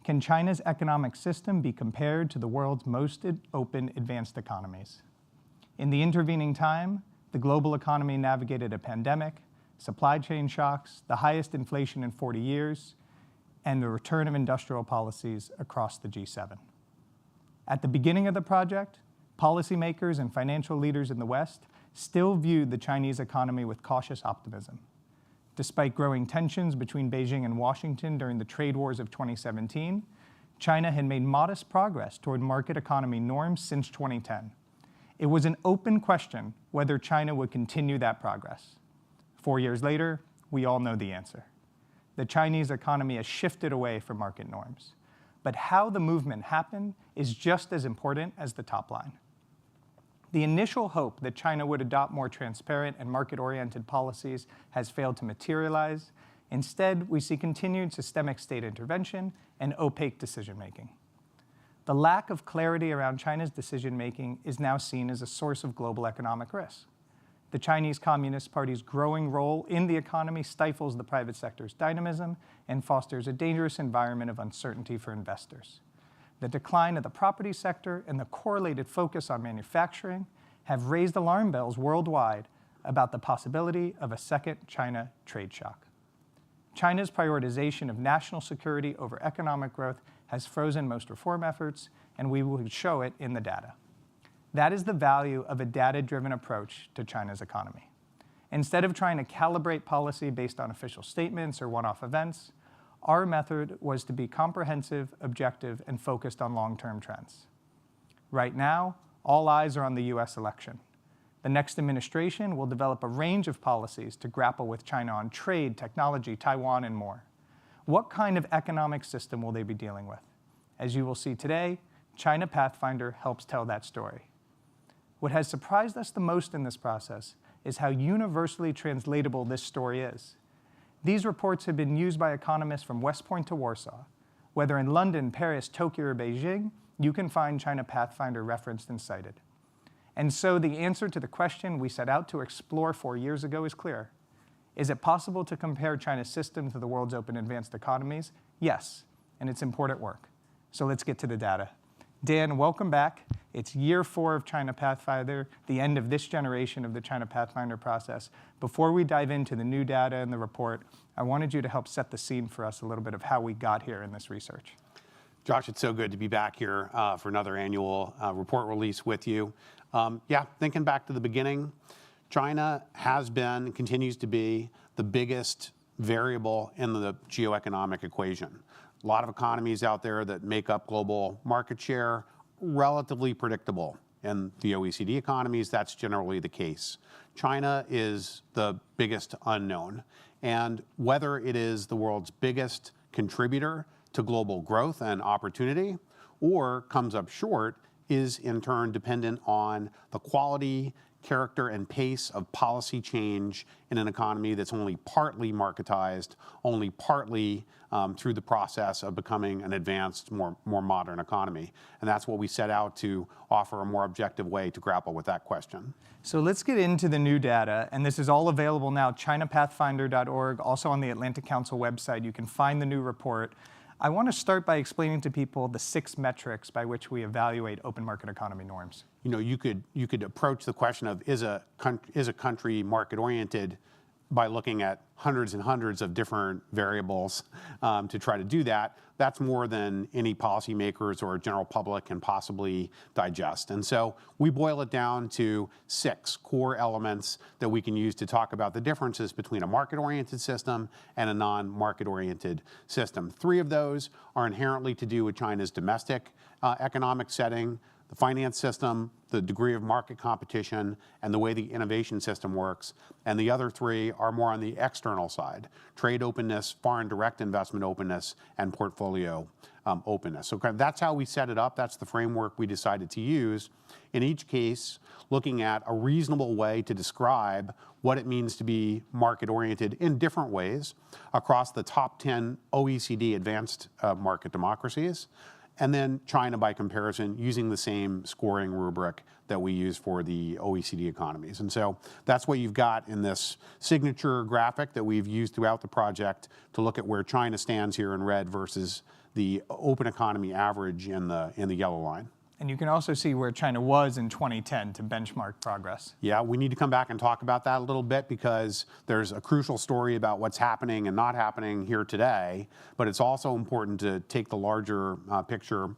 Can China's economic system be compared to the world's most open advanced economies? In the intervening time, the global economy navigated a pandemic, supply chain shocks, the highest inflation in 40 years, and the return of industrial policies across the G7. At the beginning of the project, policymakers and financial leaders in the West still viewed the Chinese economy with cautious optimism. Despite growing tensions between Beijing and Washington during the trade wars of 2017, China had made modest progress toward market economy norms since 2010. It was an open question whether China would continue that progress. 4 years later, we all know the answer. The Chinese economy has shifted away from market norms. But how the movement happened is just as important as the top line. The initial hope that China would adopt more transparent and market-oriented policies has failed to materialize. Instead, we see continued systemic state intervention and opaque decision-making. The lack of clarity around China's decision-making is now seen as a source of global economic risk. The Chinese Communist Party's growing role in the economy stifles the private sector's dynamism and fosters a dangerous environment of uncertainty for investors. The decline of the property sector and the correlated focus on manufacturing have raised alarm bells worldwide about the possibility of a second China trade shock. China's prioritization of national security over economic growth has frozen most reform efforts, and we will show it in the data. That is the value of a data-driven approach to China's economy. Instead of trying to calibrate policy based on official statements or one-off events, our method was to be comprehensive, objective, and focused on long-term trends. Right now, all eyes are on the US election. The next administration will develop a range of policies to grapple with China on trade, technology, Taiwan, and more. What kind of economic system will they be dealing with? As you will see today, China Pathfinder helps tell that story. What has surprised us the most in this process is how universally translatable this story is. These reports have been used by economists from West Point to Warsaw. Whether in London, Paris, Tokyo, or Beijing, you can find China Pathfinder referenced and cited. And so the answer to the question we set out to explore 4 years ago is clear. Is it possible to compare China's system to the world's open advanced economies? Yes, and it's important work. So let's get to the data. Dan, welcome back. It's year 4 of China Pathfinder, the end of this generation of the China Pathfinder process. Before we dive into the new data and the report, I wanted you to help set the scene for us a little bit of how we got here in this research. Josh, it's so good to be back here for another annual report release with you. Thinking back to the beginning, China has been and continues to be the biggest variable in the geoeconomic equation. A lot of economies out there that make up global market share, relatively predictable. In the OECD economies, that's generally the case. China is the biggest unknown. And whether it is the world's biggest contributor to global growth and opportunity, or comes up short, is in turn dependent on the quality, character, and pace of policy change in an economy that's only partly marketized, only partly through the process of becoming an advanced, more modern economy. And that's what we set out to offer a more objective way to grapple with that question. So let's get into the new data, and this is all available now, chinapathfinder.org, also on the Atlantic Council website. You can find the new report. I want to start by explaining to people the 6 metrics by which we evaluate open market economy norms. You know, you could approach the question of is a country market-oriented by looking at hundreds and hundreds of different variables to try to do that. That's more than any policymakers or general public can possibly digest. And so we boil it down to 6 core elements that we can use to talk about the differences between a market-oriented system and a non-market-oriented system. 3 of those are inherently to do with China's domestic economic setting, the finance system, the degree of market competition, and the way the innovation system works. And the other 3 are more on the external side: trade openness, foreign direct investment openness, and portfolio openness. So that's how we set it up. That's the framework we decided to use. In each case, looking at a reasonable way to describe what it means to be market-oriented in different ways across the top 10 OECD advanced market democracies, and then China by comparison using the same scoring rubric that we use for the OECD economies. And so that's what you've got in this signature graphic that we've used throughout the project to look at where China stands here in red versus the open economy average in the yellow line. And you can also see where China was in 2010 to benchmark progress. Yeah, we need to come back and talk about that a little bit because there's a crucial story about what's happening and not happening here today, but it's also important to take the larger picture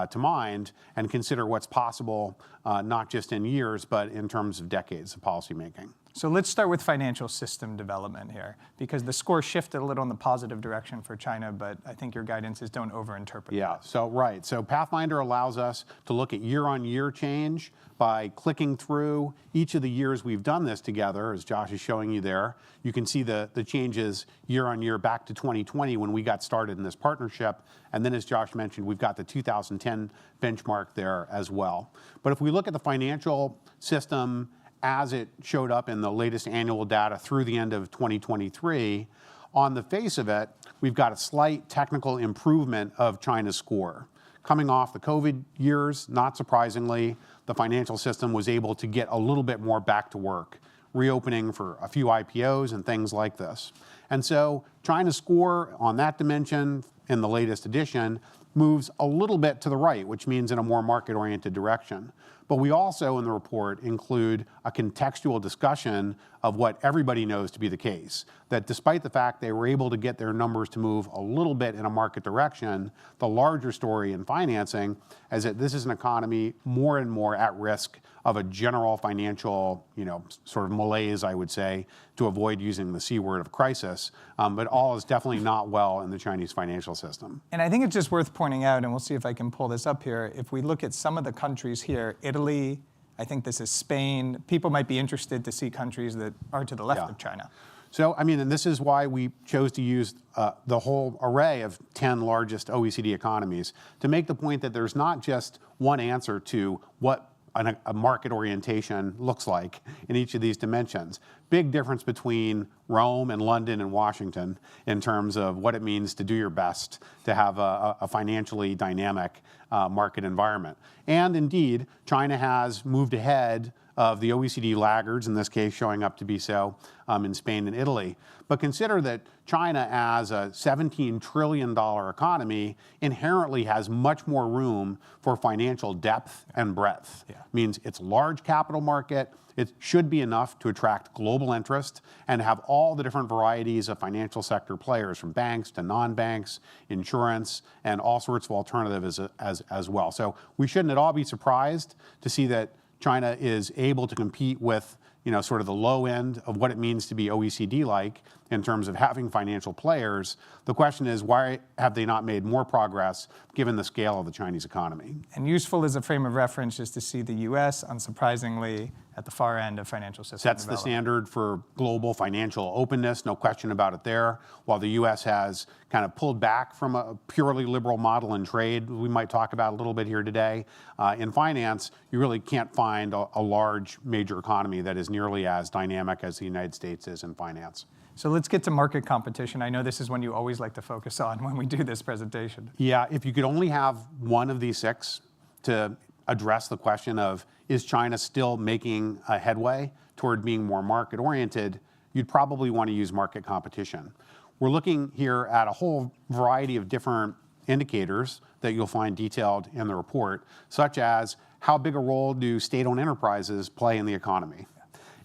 to mind and consider what's possible, not just in years, but in terms of decades of policymaking. So let's start with financial system development here, because the score shifted a little in the positive direction for China, but I think your guidance is don't overinterpret that. So right. So Pathfinder allows us to look at year-on-year change by clicking through each of the years we've done this together, as Josh is showing you there. You can see the changes year-on-year back to 2020 when we got started in this partnership. And then, as Josh mentioned, we've got the 2010 benchmark there as well. But if we look at the financial system as it showed up in the latest annual data through the end of 2023, on the face of it, we've got a slight technical improvement of China's score. Coming off the COVID years, not surprisingly, the financial system was able to get a little bit more back to work, reopening for a few IPOs and things like this. And so China's score on that dimension in the latest edition moves a little bit to the right, which means in a more market-oriented direction. But we also, in the report, include a contextual discussion of what everybody knows to be the case, that despite the fact they were able to get their numbers to move a little bit in a market direction, the larger story in financing is that this is an economy more and more at risk of a general financial, sort of malaise, I would say, to avoid using the C word of crisis. But all is definitely not well in the Chinese financial system. And I think it's just worth pointing out, and we'll see if I can pull this up here, if we look at some of the countries here, Italy, I think this is Spain, people might be interested to see countries that are to the left of China. So, and this is why we chose to use the whole array of 10 largest OECD economies to make the point that there's not just one answer to what a market orientation looks like in each of these dimensions. Big difference between Rome and London and Washington in terms of what it means to do your best to have a financially dynamic market environment. And indeed, China has moved ahead of the OECD laggards, in this case showing up to be so in Spain and Italy. But consider that China, as a $17 trillion economy, inherently has much more room for financial depth and breadth. Means it's a large capital market. It should be enough to attract global interest and have all the different varieties of financial sector players, from banks to non-banks, insurance, and all sorts of alternatives as well. So we shouldn't at all be surprised to see that China is able to compete with, sort of the low end of what it means to be OECD-like in terms of having financial players. The question is, why have they not made more progress given the scale of the Chinese economy? And useful as a frame of reference is to see the US, unsurprisingly, at the far end of financial system Sets the standard for global financial openness, no question about it there. While the US has kind of pulled back from a purely liberal model in trade, we might talk about a little bit here today. In finance, you really can't find a large major economy that is nearly as dynamic as the United States is in finance. So let's get to market competition. I know this is one you always like to focus on when we do this presentation. Yeah, if you could only have one of these six to address the question of, is China still making a headway toward being more market-oriented, you'd probably want to use market competition. We're looking here at a whole variety of different indicators that you'll find detailed in the report, such as how big a role do state-owned enterprises play in the economy?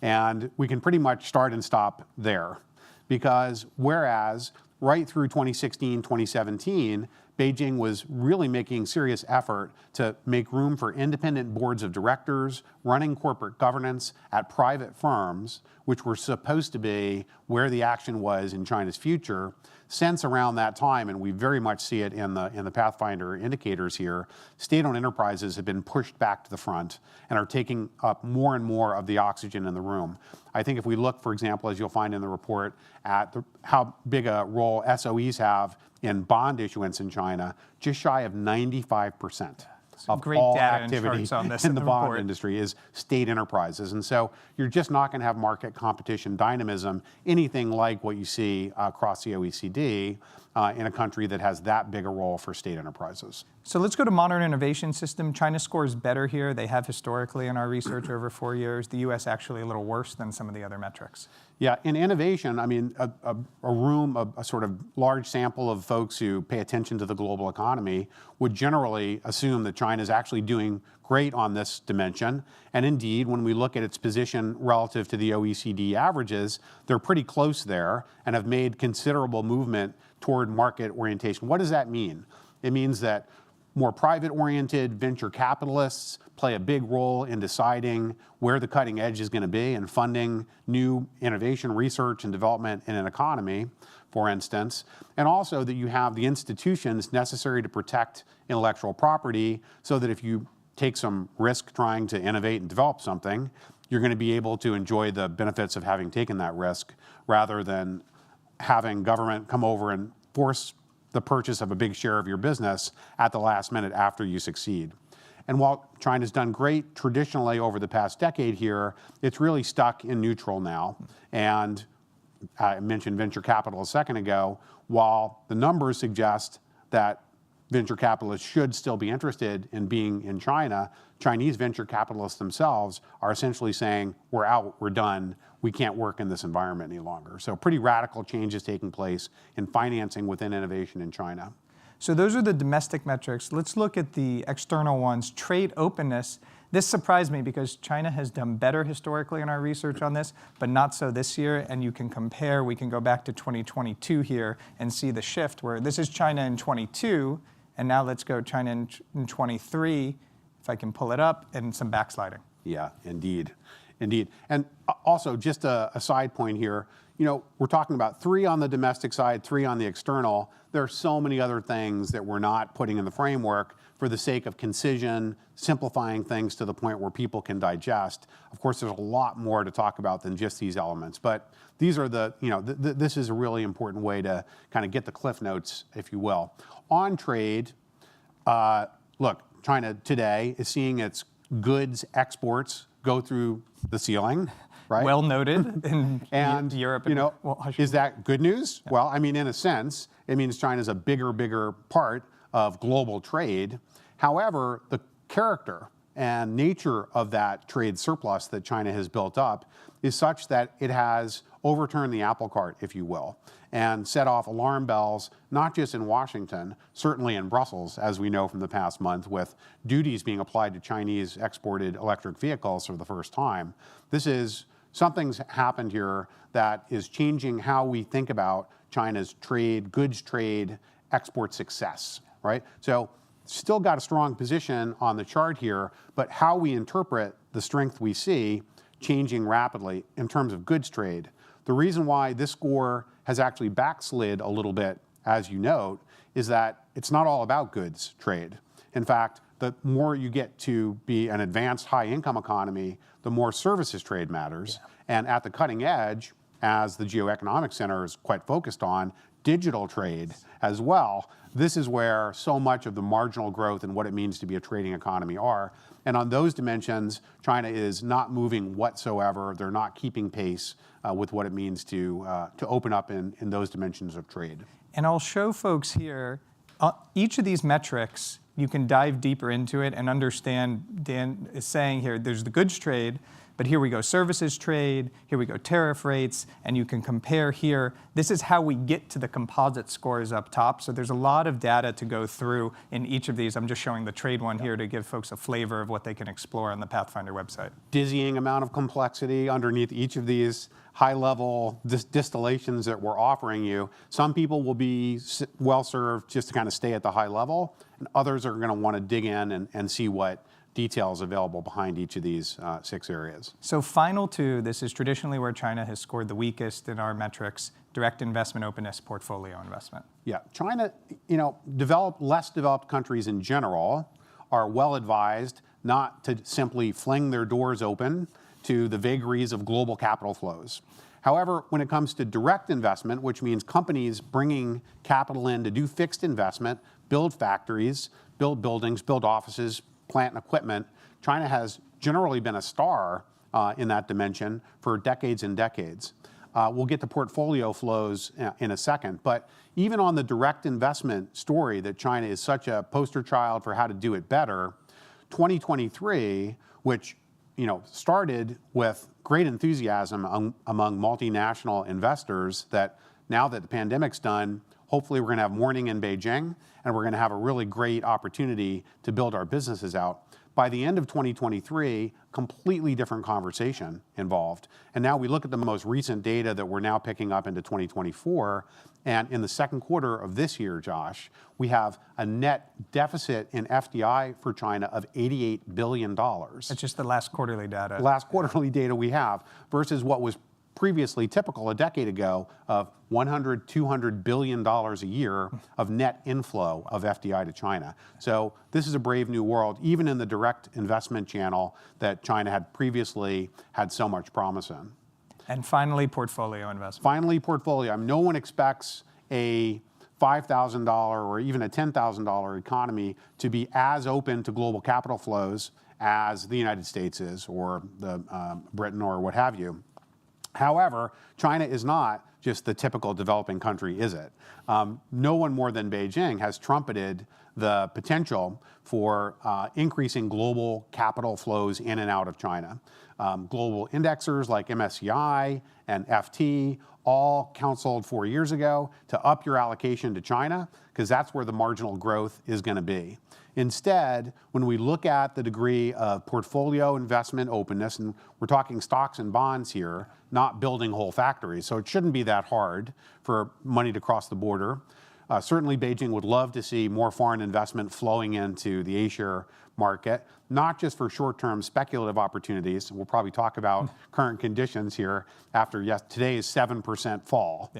And we can pretty much start and stop there, because whereas right through 2016, 2017, Beijing was really making serious effort to make room for independent boards of directors, running corporate governance at private firms, which were supposed to be where the action was in China's future. Since around that time, and we very much see it in the Pathfinder indicators here, state-owned enterprises have been pushed back to the front and are taking up more and more of the oxygen in the room. I think if we look, for example, as you'll find in the report, at how big a role SOEs have in bond issuance in China, just shy of 95% of all activity in the bond industry is state enterprises. And so you're just not going to have market competition dynamism, anything like what you see across the OECD. in a country that has that big a role for state enterprises. So let's go to modern innovation system. China scores better here. They have historically in our research over 4 years. The US actually a little worse than some of the other metrics. Yeah, in innovation, I mean, a sort of large sample of folks who pay attention to the global economy would generally assume that China is actually doing great on this dimension. And indeed, when we look at its position relative to the OECD averages, they're pretty close there and have made considerable movement toward market orientation. What does that mean? It means that more private-oriented venture capitalists play a big role in deciding where the cutting edge is going to be and funding new innovation, research, and development in an economy, for instance. And also that you have the institutions necessary to protect intellectual property so that if you take some risk trying to innovate and develop something, you're going to be able to enjoy the benefits of having taken that risk rather than having government come over and force the purchase of a big share of your business at the last minute after you succeed. And while China's done great traditionally over the past decade here, it's really stuck in neutral now. And I mentioned venture capital a second ago. While the numbers suggest that venture capitalists should still be interested in being in China, Chinese venture capitalists themselves are essentially saying, we're out, we're done, we can't work in this environment any longer. So pretty radical changes taking place in financing within innovation in China. So those are the domestic metrics. Let's look at the external ones. Trade openness. This surprised me because China has done better historically in our research on this, but not so this year. And you can compare, we can go back to 2022 here and see the shift where this is China in 22, and now let's go China in 23, if I can pull it up, and some backsliding. Yeah, indeed. Indeed. And also, just a side point here, you know, we're talking about 3 on the domestic side, 3 on the external. There are so many other things that we're not putting in the framework for the sake of concision, simplifying things to the point where people can digest. Of course, there's a lot more to talk about than just these elements, but these are the, you know, this is a really important way to kind of get the cliff notes, if you will. On trade, look, China today is seeing its goods exports go through the ceiling, right? Well noted in and Europe. You know, is that good news? Yeah. Well, I mean, in a sense, it means China's a bigger part of global trade. However, the character and nature of that trade surplus that China has built up is such that it has overturned the apple cart, if you will, and set off alarm bells, not just in Washington, certainly in Brussels, as we know from the past month, with duties being applied to Chinese exported electric vehicles for the first time. Something's happened here that is changing how we think about China's trade, goods trade, export success, right? So still got a strong position on the chart here, but how we interpret the strength we see changing rapidly in terms of goods trade. The reason why this score has actually backslid a little bit, as you note, is that it's not all about goods trade. In fact, the more you get to be an advanced high-income economy, the more services trade matters. Yeah. And at the cutting edge, as the Geoeconomic Center is quite focused on, digital trade as well. This is where so much of the marginal growth and what it means to be a trading economy are. And on those dimensions, China is not moving whatsoever. They're not keeping pace with what it means to open up in those dimensions of trade. And I'll show folks here, each of these metrics, you can dive deeper into it and understand, Dan is saying here, there's the goods trade, but here we go services trade, here we go tariff rates, and you can compare here. This is how we get to the composite scores up top. So there's a lot of data to go through in each of these. I'm just showing the trade one here to give folks a flavor of what they can explore on the Pathfinder website. Dizzying amount of complexity underneath each of these high-level distillations that we're offering you. Some people will be well-served just to kind of stay at the high level, and others are going to want to dig in and see what details available behind each of these 6 areas. So final 2, this is traditionally where China has scored the weakest in our metrics, direct investment openness, portfolio investment. Yeah, China, you know, less developed countries in general are well advised not to simply fling their doors open to the vagaries of global capital flows. However, when it comes to direct investment, which means companies bringing capital in to do fixed investment, build factories, build buildings, build offices, plant and equipment, China has generally been a star in that dimension for decades and decades. We'll get to portfolio flows in a second. But even on the direct investment story that China is such a poster child for how to do it better, 2023, which started with great enthusiasm among multinational investors that now that the pandemic's done, hopefully we're going to have morning in Beijing and we're going to have a really great opportunity to build our businesses out. By the end of 2023, completely different conversation involved. And now we look at the most recent data that we're now picking up into 2024. And in the second quarter of this year, Josh, we have a net deficit in FDI for China of $88 billion. That's just the last quarterly data. Last quarterly data we have versus what was previously typical a decade ago of $100, $200 billion a year of net inflow of FDI to China. So this is a brave new world, even in the direct investment channel that China had previously had so much promise in. And finally, portfolio investment. Finally, portfolio. No one expects a $5,000 or even a $10,000 economy to be as open to global capital flows as the United States is, or Britain, or what have you. However, China is not just the typical developing country, is it? No one more than Beijing has trumpeted the potential for increasing global capital flows in and out of China. Global indexers like MSCI and FT all counseled 4 years ago to up your allocation to China because that's where the marginal growth is going to be. Instead, when we look at the degree of portfolio investment openness, and we're talking stocks and bonds here, not building whole factories, so it shouldn't be that hard for money to cross the border. Certainly, Beijing would love to see more foreign investment flowing into the A-share market, not just for short-term speculative opportunities. We'll probably talk about current conditions here after today's 7% fall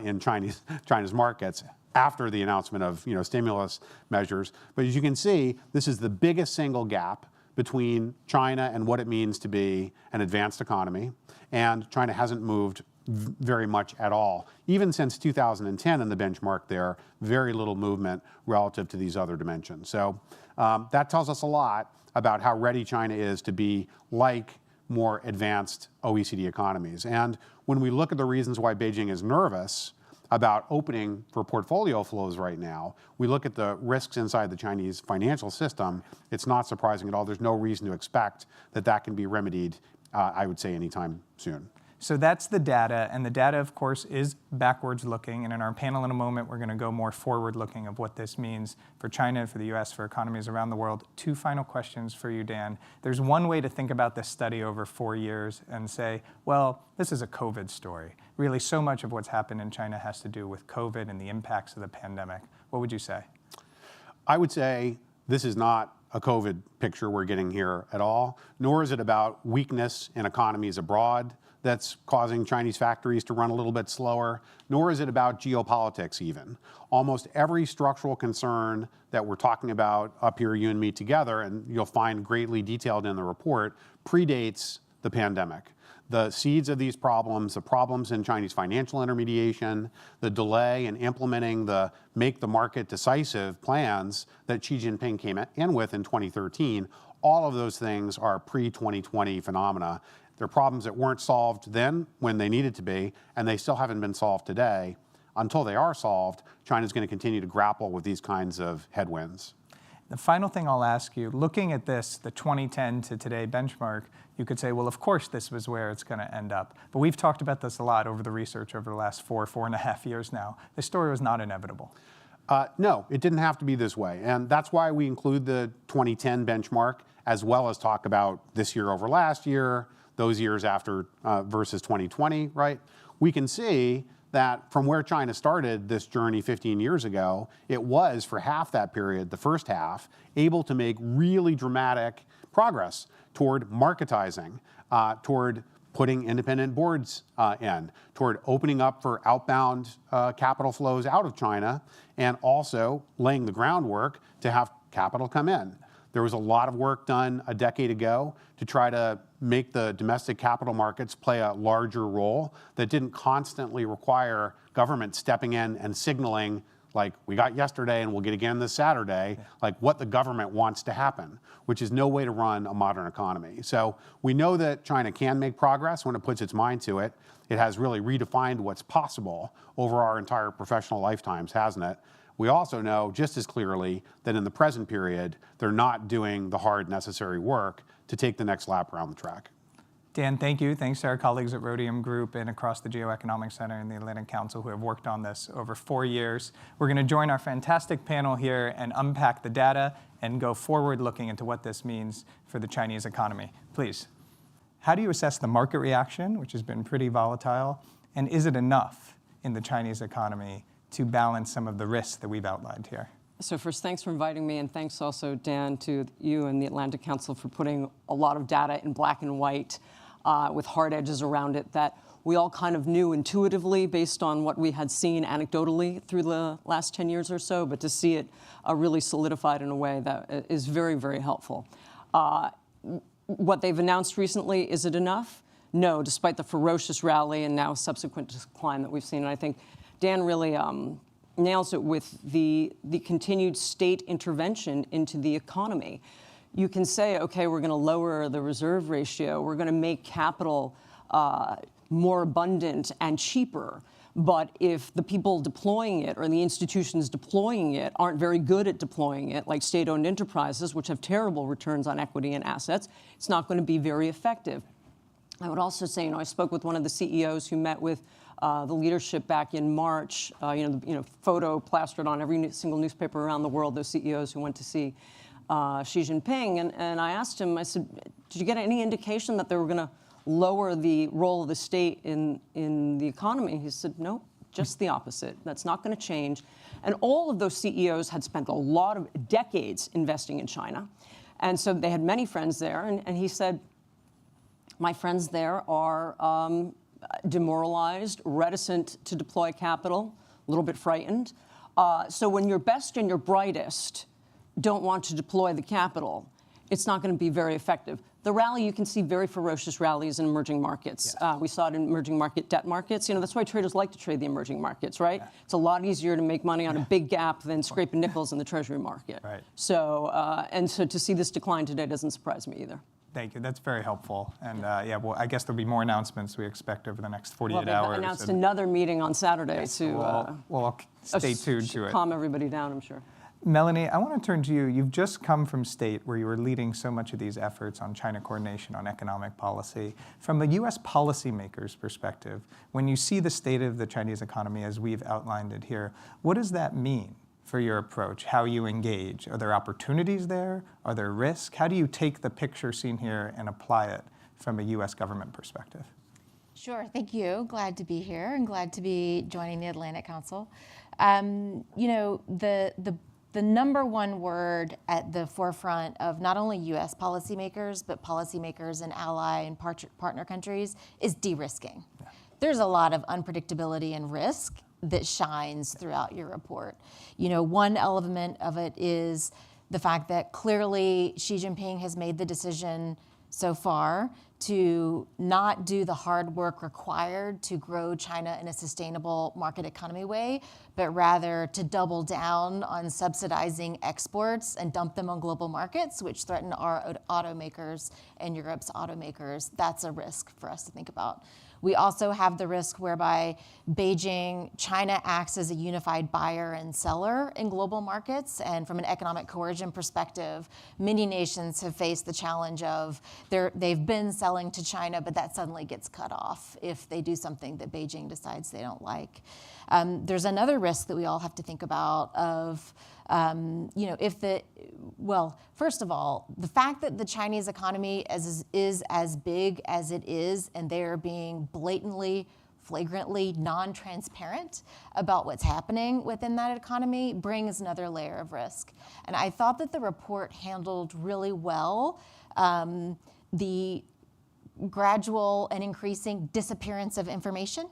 in China's markets after the announcement of stimulus measures. But as you can see, this is the biggest single gap between China and what it means to be an advanced economy. And China hasn't moved very much at all. Even since 2010 in the benchmark there, very little movement relative to these other dimensions. So that tells us a lot about how ready China is to be like more advanced OECD economies. And when we look at the reasons why Beijing is nervous about opening for portfolio flows right now, we look at the risks inside the Chinese financial system, it's not surprising at all. There's no reason to expect that that can be remedied, I would say, anytime soon. So that's the data, and the data, of course, is backwards looking. And in our panel in a moment, we're going to go more forward looking of what this means for China, for the US, for economies around the world. Two final questions for you, Dan. There's one way to think about this study over 4 years and say, well, this is a COVID story. Really, so much of what's happened in China has to do with COVID and the impacts of the pandemic. What would you say? I would say this is not a COVID picture we're getting here at all, nor is it about weakness in economies abroad that's causing Chinese factories to run a little bit slower, nor is it about geopolitics even. Almost every structural concern that we're talking about up here, you and me together, and you'll find greatly detailed in the report, predates the pandemic. The seeds of these problems, the problems in Chinese financial intermediation, the delay in implementing the make the market decisive plans that Xi Jinping came in with in 2013, all of those things are pre-2020 phenomena. They're problems that weren't solved then when they needed to be, and they still haven't been solved today. Until they are solved, China's going to continue to grapple with these kinds of headwinds. The final thing I'll ask you, looking at this, the 2010 to today benchmark, you could say, well, of course, this was where it's going to end up. But we've talked about this a lot over the research over the last 4.5 years now. This story was not inevitable. No, it didn't have to be this way. And that's why we include the 2010 benchmark, as well as talk about this year over last year, those years after versus 2020, right? We can see that from where China started this journey 15 years ago, it was, for half that period, the first half, able to make really dramatic progress toward marketizing, toward putting independent boards in, toward opening up for outbound capital flows out of China, and also laying the groundwork to have capital come in. There was a lot of work done a decade ago to try to make the domestic capital markets play a larger role that didn't constantly require government stepping in and signaling, like we got yesterday and we'll get again this Saturday, like what the government wants to happen, which is no way to run a modern economy. So we know that China can make progress when it puts its mind to it. It has really redefined what's possible over our entire professional lifetimes, hasn't it? We also know just as clearly that in the present period, they're not doing the hard, necessary work to take the next lap around the track. Dan, thank you. Thanks to our colleagues at Rhodium Group and across the Geoeconomic Center and the Atlantic Council who have worked on this over 4 years. We're going to join our fantastic panel here and unpack the data and go forward looking into what this means for the Chinese economy. Please. How do you assess the market reaction, which has been pretty volatile, and is it enough in the Chinese economy to balance some of the risks that we've outlined here? So first, thanks for inviting me, and thanks also, Dan, to you and the Atlantic Council for putting a lot of data in black and white with hard edges around it that we all kind of knew intuitively based on what we had seen anecdotally through the last 10 years or so, but to see it really solidified in a way that is very, very helpful. What they've announced recently, is it enough? No, despite the ferocious rally and now subsequent decline that we've seen. And I think Dan really nails it with the continued state intervention into the economy. You can say, okay, we're going to lower the reserve ratio, we're going to make capital more abundant and cheaper. But if the people deploying it or the institutions deploying it aren't very good at deploying it, like state-owned enterprises, which have terrible returns on equity and assets, it's not going to be very effective. I would also say, I spoke with one of the CEOs who met with the leadership back in March. Photo plastered on every single newspaper around the world. Those CEOs who went to see Xi Jinping, and I asked him. I said, "Did you get any indication that they were going to lower the role of the state in the economy?" He said, "No, just the opposite. That's not going to change." And all of those CEOs had spent a lot of decades investing in China, and so they had many friends there. And he said, "My friends there are demoralized, reticent to deploy capital, a little bit frightened. So when your best and your brightest don't want to deploy the capital, it's not going to be very effective." The rally, you can see very ferocious rallies in emerging markets. Yes. We saw it in emerging market debt markets. That's why traders like to trade the emerging markets, right? Yeah. It's a lot easier to make money on a big gap than scraping nickels in the treasury market. Right. So, so to see this decline today doesn't surprise me either. Thank you. That's very helpful. And well, I guess there'll be more announcements we expect over the next 48 hours. They've announced another meeting on Saturday We'll stay tuned to it. Calm everybody down, I'm sure. Melanie, I want to turn to you. You've just come from state where you were leading so much of these efforts on China coordination, on economic policy. From the U.S. policymakers' perspective, when you see the state of the Chinese economy as we've outlined it here, what does that mean for your approach, how you engage? Are there opportunities there? Are there risks? How do you take the picture seen here and apply it from a U.S. government perspective? Sure, thank you. Glad to be here and glad to be joining the Atlantic Council. The number one word at the forefront of not only U.S. policymakers, but policymakers in ally and partner countries is de-risking. Yeah. There's a lot of unpredictability and risk that shines throughout your report. One element of it is the fact that clearly Xi Jinping has made the decision so far to not do the hard work required to grow China in a sustainable market economy way, but rather to double down on subsidizing exports and dump them on global markets, which threaten our automakers and Europe's automakers. That's a risk for us to think about. We also have the risk whereby China acts as a unified buyer and seller in global markets. And from an economic coercion perspective, many nations have faced the challenge of they've been selling to China, but that suddenly gets cut off if they do something that Beijing decides they don't like. There's another risk that we all have to think about of, first of all, the fact that the Chinese economy is as big as it is, and they are being blatantly, flagrantly non-transparent about what's happening within that economy brings another layer of risk. And I thought that the report handled really well the gradual and increasing disappearance of information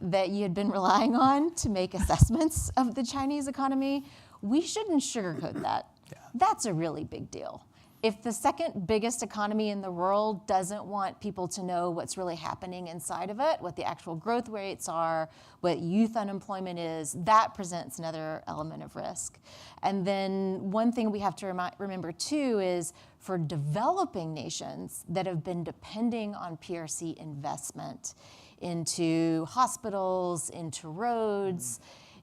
that you had been relying on to make assessments of the Chinese economy. We shouldn't sugarcoat that. Yeah. That's a really big deal. If the second biggest economy in the world doesn't want people to know what's really happening inside of it, what the actual growth rates are, what youth unemployment is, that presents another element of risk. And then one thing we have to remember too is for developing nations that have been depending on PRC investment into hospitals, into roads,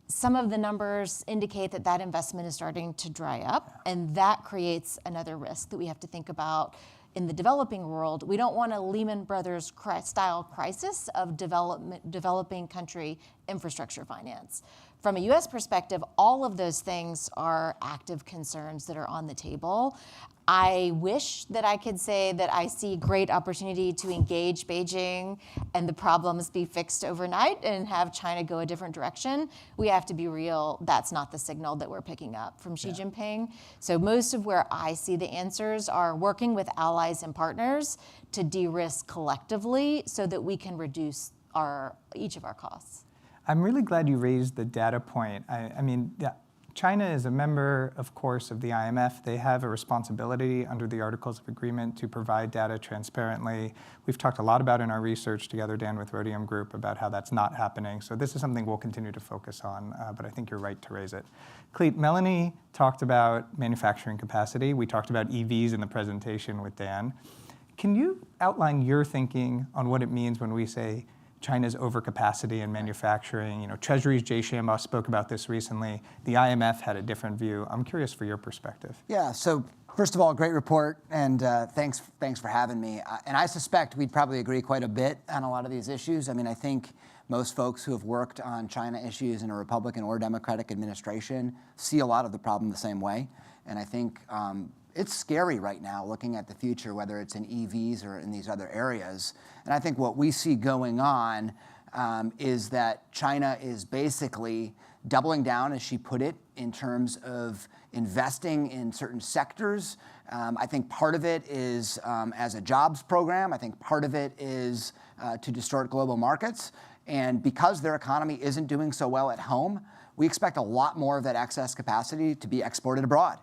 some of the numbers indicate that that investment is starting to dry up, and that creates another risk that we have to think about in the developing world. We don't want a Lehman Brothers style crisis of developing country infrastructure finance. From a US perspective, all of those things are active concerns that are on the table. I wish that I could say that I see great opportunity to engage Beijing and the problems be fixed overnight and have China go a different direction. We have to be real. That's not the signal that we're picking up from Xi Jinping. So most of where I see the answers are working with allies and partners to de-risk collectively so that we can reduce each of our costs. I'm really glad you raised the data point. I mean, China is a member, of course, of the IMF. They have a responsibility under the Articles of Agreement to provide data transparently. We've talked a lot about in our research together, Dan, with Rhodium Group, about how that's not happening. So this is something we'll continue to focus on, but I think you're right to raise it. Clete, Melanie talked about manufacturing capacity. We talked about EVs in the presentation with Dan. Can you outline your thinking on what it means when we say China's overcapacity in manufacturing? You know, Treasury's Jay Shambaugh spoke about this recently. The IMF had a different view. I'm curious for your perspective. Yeah, so first of all, great report, and thanks for having me. And I suspect we'd probably agree quite a bit on a lot of these issues. I mean, I think most folks who have worked on China issues in a Republican or Democratic administration see a lot of the problem the same way. And I think it's scary right now looking at the future, whether it's in EVs or in these other areas. And I think what we see going on is that China is basically doubling down, as she put it, in terms of investing in certain sectors. I think part of it is as a jobs program. I think part of it is to distort global markets. And because their economy isn't doing so well at home, we expect a lot more of that excess capacity to be exported abroad.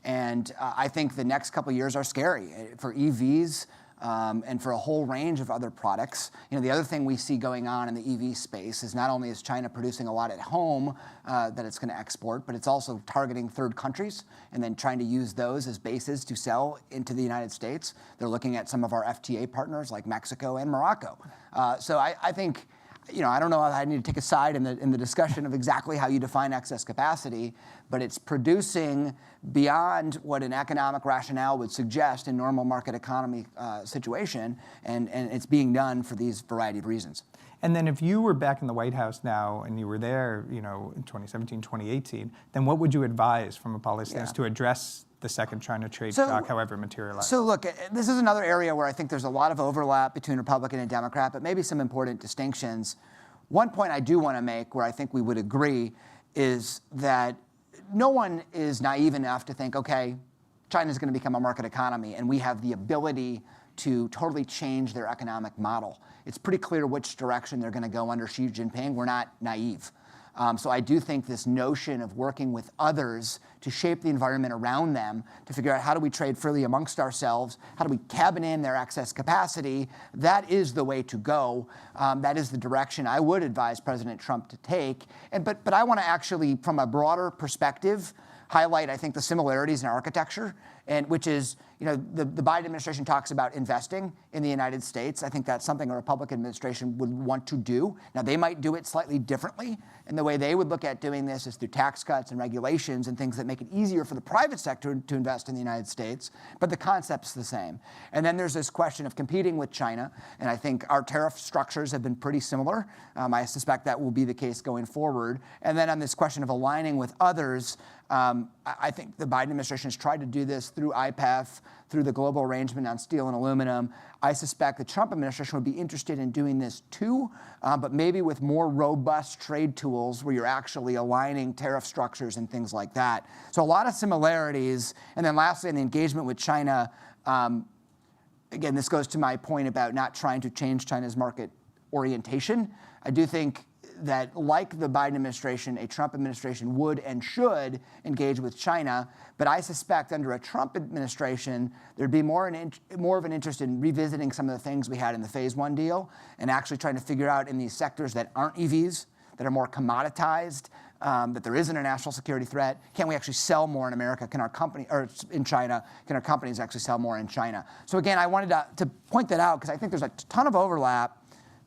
And I think the next couple of years are scary for EVs and for a whole range of other products. You know, the other thing we see going on in the EV space is not only is China producing a lot at home that it's going to export, but it's also targeting third countries and then trying to use those as bases to sell into the United States. They're looking at some of our FTA partners like Mexico and Morocco. So I think, you know, I don't know if I need to take a side in the discussion of exactly how you define excess capacity, but it's producing beyond what an economic rationale would suggest in normal market economy situation, and it's being done for these variety of reasons. And then if you were back in the White House now and you were there, you know, in 2017, 2018, then what would you advise from a policy stance to address the second China trade shock, however materialized? So look, this is another area where I think there's a lot of overlap between Republican and Democrat, but maybe some important distinctions. One point I do want to make where I think we would agree is that no one is naive enough to think, okay, China's going to become a market economy and we have the ability to totally change their economic model. It's pretty clear which direction they're going to go under Xi Jinping. We're not naive. So I do think this notion of working with others to shape the environment around them, to figure out how do we trade freely amongst ourselves, how do we cabin in their excess capacity, that is the way to go. That is the direction I would advise President Trump to take. But I want to actually, from a broader perspective, highlight, I think, the similarities in architecture, and which is, you know, the Biden administration talks about investing in the United States. I think that's something a Republican administration would want to do. Now, they might do it slightly differently, and the way they would look at doing this is through tax cuts and regulations and things that make it easier for the private sector to invest in the United States, but the concept's the same. And then there's this question of competing with China, and I think our tariff structures have been pretty similar. I suspect that will be the case going forward. And then on this question of aligning with others, I think the Biden administration has tried to do this through IPEF, through the global arrangement on steel and aluminum. I suspect the Trump administration would be interested in doing this too, but maybe with more robust trade tools where you're actually aligning tariff structures and things like that. So a lot of similarities. And then lastly, in the engagement with China, again, this goes to my point about not trying to change China's market orientation. I do think that, like the Biden administration, a Trump administration would and should engage with China. But I suspect under a Trump administration, there'd be more of an interest in revisiting some of the things we had in the Phase 1 deal and actually trying to figure out in these sectors that aren't EVs, that are more commoditized, that there isn't a national security threat. Can we actually sell more in America? Can our company, or in China, can our companies actually sell more in China? So again, I wanted to point that out because I think there's a ton of overlap,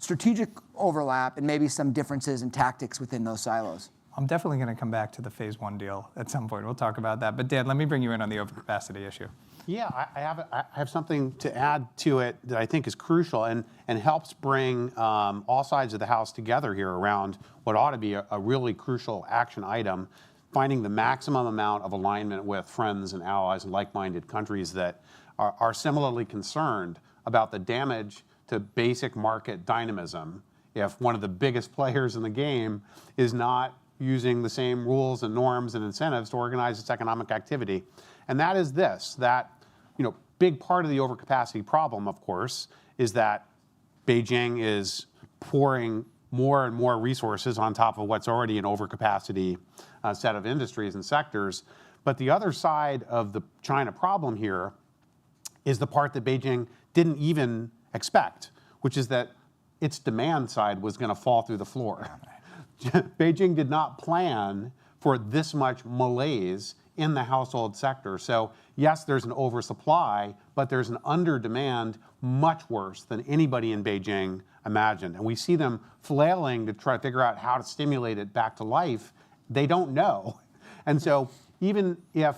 strategic overlap, and maybe some differences in tactics within those silos. I'm definitely going to come back to the Phase 1 deal at some point. We'll talk about that. But Dan, let me bring you in on the overcapacity issue. Yeah, I have something to add to it that I think is crucial and helps bring all sides of the House together here around what ought to be a really crucial action item, finding the maximum amount of alignment with friends and allies and like-minded countries that are similarly concerned about the damage to basic market dynamism if one of the biggest players in the game is not using the same rules and norms and incentives to organize its economic activity. And that is this, that big part of the overcapacity problem, of course, is that Beijing is pouring more and more resources on top of what's already an overcapacity set of industries and sectors. But the other side of the China problem here is the part that Beijing didn't even expect, which is that its demand side was going to fall through the floor. Beijing did not plan for this much malaise in the household sector. So yes, there's an oversupply, but there's an under-demand much worse than anybody in Beijing imagined. And we see them flailing to try to figure out how to stimulate it back to life. They don't know. And so even if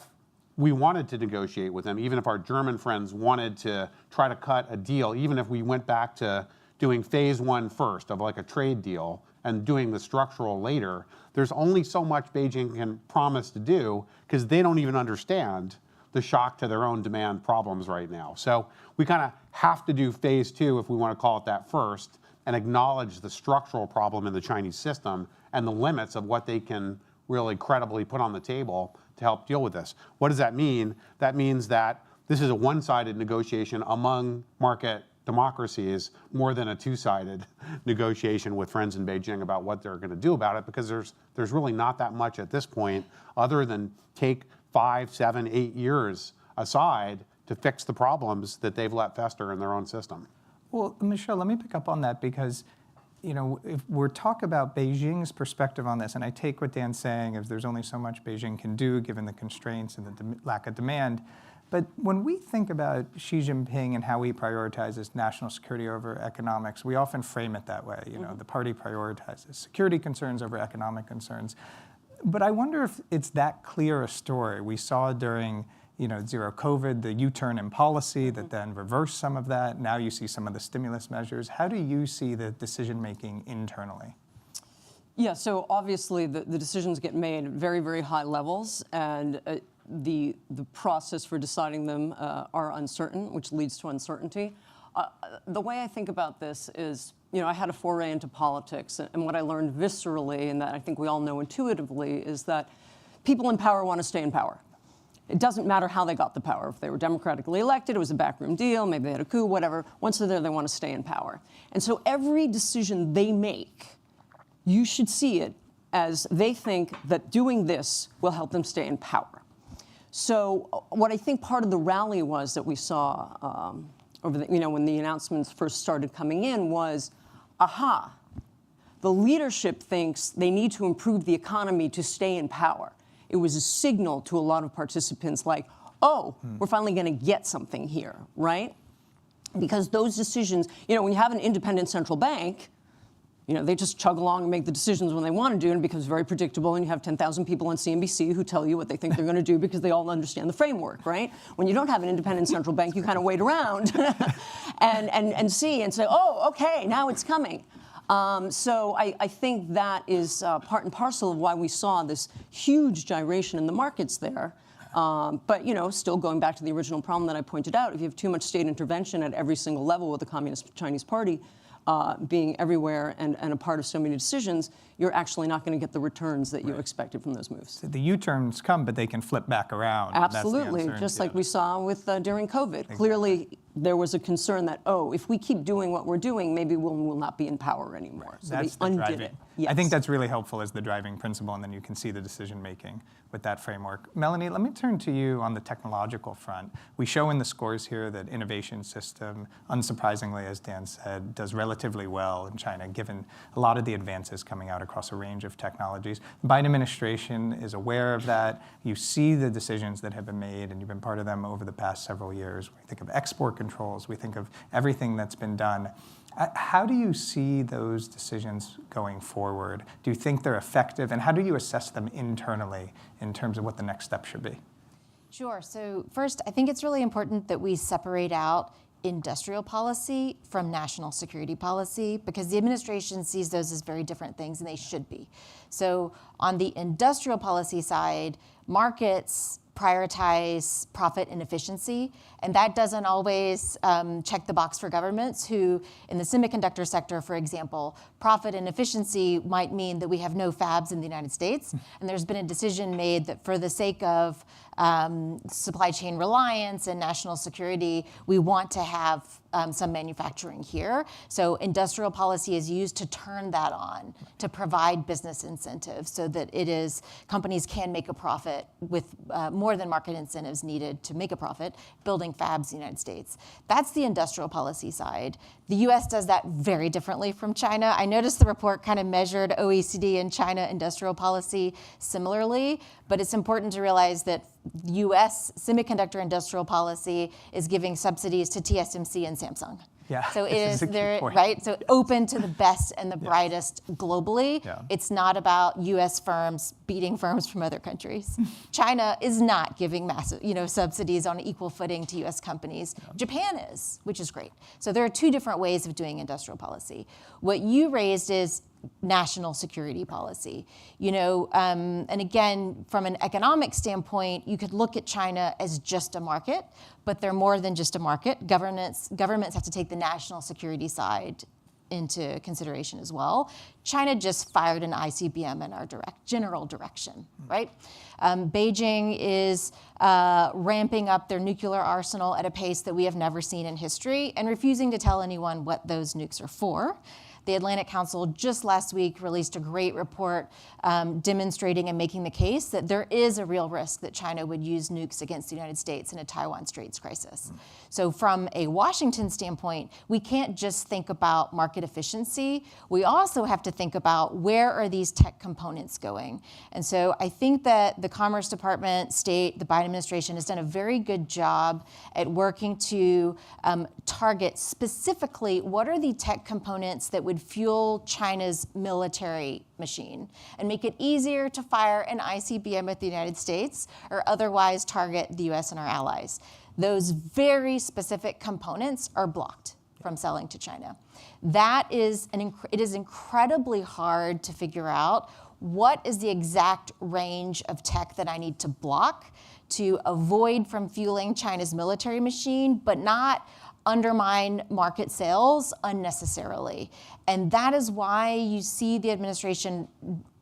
we wanted to negotiate with them, even if our German friends wanted to try to cut a deal, even if we went back to doing Phase 1 first of like a trade deal and doing the structural later, there's only so much Beijing can promise to do because they don't even understand the shock to their own demand problems right now. So we kind of have to do Phase 2, if we want to call it that, first, and acknowledge the structural problem in the Chinese system and the limits of what they can really credibly put on the table to help deal with this. What does that mean? That means that this is a one-sided negotiation among market democracies more than a two-sided negotiation with friends in Beijing about what they're going to do about it, because there's really not that much at this point other than take 5, 7, 8 years aside to fix the problems that they've let fester in their own system. Well, Michelle, let me pick up on that because, if we're talking about Beijing's perspective on this, and I take what Dan's saying, is there's only so much Beijing can do given the constraints and the lack of demand. But when we think about Xi Jinping and how he prioritizes national security over economics, we often frame it that way. The party prioritizes security concerns over economic concerns. But I wonder if it's that clear a story. We saw during zero COVID, the U-turn in policy that then reversed some of that. Now you see some of the stimulus measures. How do you see the decision-making internally? Yeah, so obviously the decisions get made at very, very high levels, and the process for deciding them are uncertain, which leads to uncertainty. The way I think about this is, I had a foray into politics, and what I learned viscerally, and that I think we all know intuitively, is that people in power want to stay in power. It doesn't matter how they got the power. If they were democratically elected, it was a backroom deal, maybe they had a coup, whatever. Once they're there, they want to stay in power. And so every decision they make, you should see it as they think that doing this will help them stay in power. So what I think part of the rally was that we saw over the, when the announcements first started coming in was, aha, the leadership thinks they need to improve the economy to stay in power. It was a signal to a lot of participants like, oh, we're finally going to get something here, right? Because those decisions, when you have an independent central bank, they just chug along and make the decisions when they want to do, and it becomes very predictable, and you have 10,000 people on CNBC who tell you what they think they're going to do because they all understand the framework, right? When you don't have an independent central bank, you kind of wait around and see and say, oh, okay, now it's coming. So I think that is part and parcel of why we saw this huge gyration in the markets there. But, still going back to the original problem that I pointed out, if you have too much state intervention at every single level with the Communist Chinese Party being everywhere and a part of so many decisions, you're actually not going to get the returns that you expected from those moves. So the U-turns come, but they can flip back around. Absolutely, just like we saw with during COVID. Exactly. Clearly, there was a concern that, if we keep doing what we're doing, maybe we'll not be in power anymore. Right. So they undid it. I think that's really helpful as the driving principle, and then you can see the decision-making with that framework. Melanie, let me turn to you on the technological front. We show in the scores here that innovation system, unsurprisingly, as Dan said, does relatively well in China, given a lot of the advances coming out across a range of technologies. The Biden administration is aware of that. You see the decisions that have been made, and you've been part of them over the past several years. We think of export controls. We think of everything that's been done. How do you see those decisions going forward? Do you think they're effective? And how do you assess them internally in terms of what the next step should be? Sure. So first, I think it's really important that we separate out industrial policy from national security policy, because the administration sees those as very different things, and they should be. So on the industrial policy side, markets prioritize profit and efficiency, and that doesn't always check the box for governments who, in the semiconductor sector, for example, profit and efficiency might mean that we have no fabs in the United States, and there's been a decision made that for the sake of supply chain reliance and national security, we want to have some manufacturing here. So industrial policy is used to turn that on, to provide business incentives so that companies can make a profit with more than market incentives needed to make a profit, building fabs in the United States. That's the industrial policy side. The US does that very differently from China. I noticed the report kind of measured OECD and China industrial policy similarly, but it's important to realize that US semiconductor industrial policy is giving subsidies to TSMC and Samsung. Yeah, so it is there, point. right? So open to the best and the brightest globally. Yeah. It's not about US firms beating firms from other countries. China is not giving massive, subsidies on equal footing to US companies. Yeah. Japan is, which is great. So there are two different ways of doing industrial policy. What you raised is national security policy. And again, from an economic standpoint, you could look at China as just a market, but they're more than just a market. Governments have to take the national security side into consideration as well. China just fired an ICBM in our general direction, right? Beijing is ramping up their nuclear arsenal at a pace that we have never seen in history and refusing to tell anyone what those nukes are for. The Atlantic Council just last week released a great report demonstrating and making the case that there is a real risk that China would use nukes against the United States in a Taiwan Straits crisis. So from a Washington standpoint, we can't just think about market efficiency. We also have to think about where are these tech components going. And so I think that the Commerce Department, State, the Biden administration has done a very good job at working to target specifically what are the tech components that would fuel China's military machine and make it easier to fire an ICBM at the United States or otherwise target the US and our allies. Those very specific components are blocked from selling to China. It is incredibly hard to figure out what is the exact range of tech that I need to block to avoid from fueling China's military machine, but not undermine market sales unnecessarily. And that is why you see the administration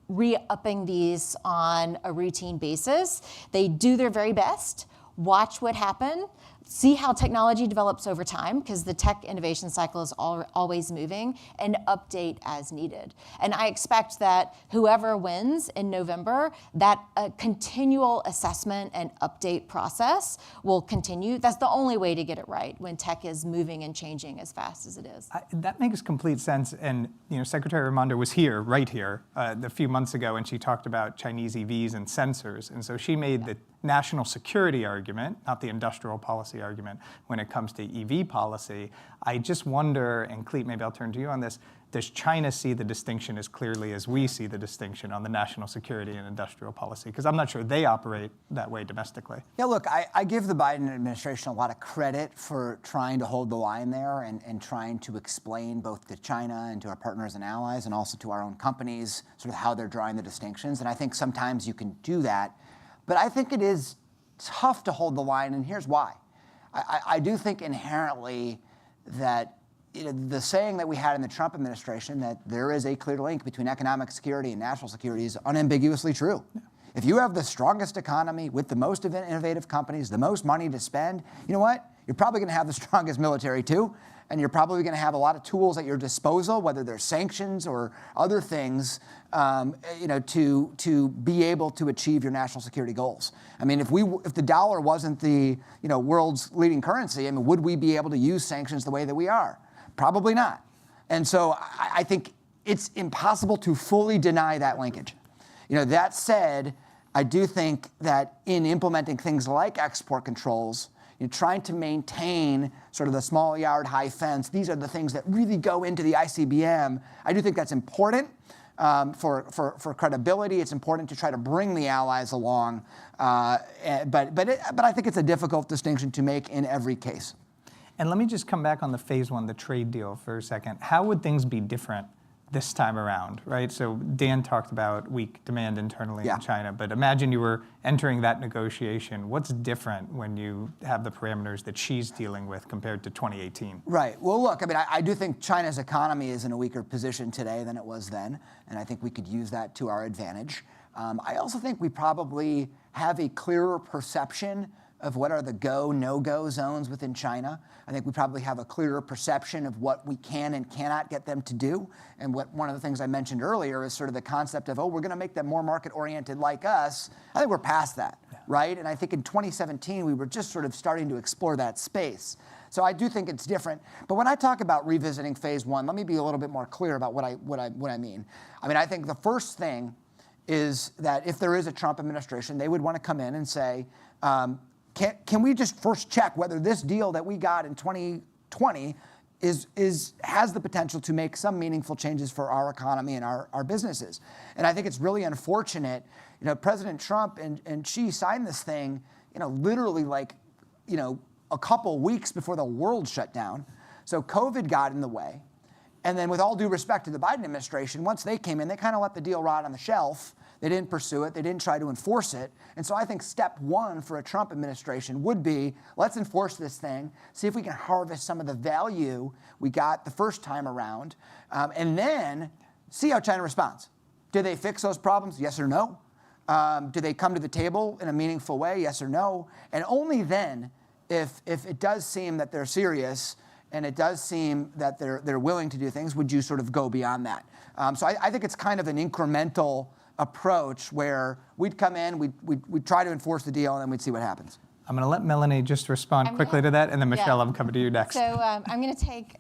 re-upping these on a routine basis. They do their very best, watch what happens, see how technology develops over time, because the tech innovation cycle is always moving, and update as needed. And I expect that whoever wins in November, that continual assessment and update process will continue. That's the only way to get it right when tech is moving and changing as fast as it is. That makes complete sense. And Secretary Raimondo was here, right here, a few months ago, and she talked about Chinese EVs and sensors. And so she made the national security argument, not the industrial policy argument, when it comes to EV policy. I just wonder, and Clete, maybe I'll turn to you on this, does China see the distinction as clearly as we see the distinction on the national security and industrial policy? Because I'm not sure they operate that way domestically. Yeah, look, I give the Biden administration a lot of credit for trying to hold the line there and trying to explain both to China and to our partners and allies and also to our own companies sort of how they're drawing the distinctions. And I think sometimes you can do that. But I think it is tough to hold the line, and here's why. I do think inherently that the saying that we had in the Trump administration that there is a clear link between economic security and national security is unambiguously true. Yeah. If you have the strongest economy with the most innovative companies, the most money to spend, you know what? you're probably going to have the strongest military too, and you're probably going to have a lot of tools at your disposal, whether they're sanctions or other things, to be able to achieve your national security goals. I mean, if the dollar wasn't the world's leading currency, I mean, would we be able to use sanctions the way that we are? Probably not. And so I think it's impossible to fully deny that linkage. That said, I do think that in implementing things like export controls, trying to maintain sort of the small yard, high fence, these are the things that really go into the ICBM. I do think that's important for credibility. It's important to try to bring the allies along. But I think it's a difficult distinction to make in every case. And let me just come back on the phase one, the trade deal, for a second. How would things be different this time around, right? So Dan talked about weak demand internally in China, but imagine you were entering that negotiation. What's different when you have the parameters that she's dealing with compared to 2018? Right. Well, look, I mean, I do think China's economy is in a weaker position today than it was then, and I think we could use that to our advantage. I also think we probably have a clearer perception of what are the go, no-go zones within China. I think we probably have a clearer perception of what we can and cannot get them to do. And one of the things I mentioned earlier is sort of the concept of, we're going to make them more market-oriented like us. I think we're past that, right? And I think in 2017, we were just sort of starting to explore that space. So I do think it's different. But when I talk about revisiting phase one, let me be a little bit more clear about what I mean. I mean, I think the first thing is that if there is a Trump administration, they would want to come in and say, can we just first check whether this deal that we got in 2020 has the potential to make some meaningful changes for our economy and our businesses? And I think it's really unfortunate. President Trump and Xi signed this thing, literally a couple weeks before the world shut down. So COVID got in the way. And then with all due respect to the Biden administration, once they came in, they kind of let the deal rot on the shelf. They didn't pursue it. They didn't try to enforce it. And so I think step one for a Trump administration would be, let's enforce this thing, see if we can harvest some of the value we got the first time around, and then see how China responds. Do they fix those problems? Yes or no? Do they come to the table in a meaningful way? Yes or no? And only then, if it does seem that they're serious and it does seem that they're willing to do things, would you sort of go beyond that? So I think it's kind of an incremental approach where we'd come in, we'd try to enforce the deal, and then we'd see what happens. I'm going to let Melanie just respond quickly to that, and then Michelle, I'm coming to you next. So I'm going to take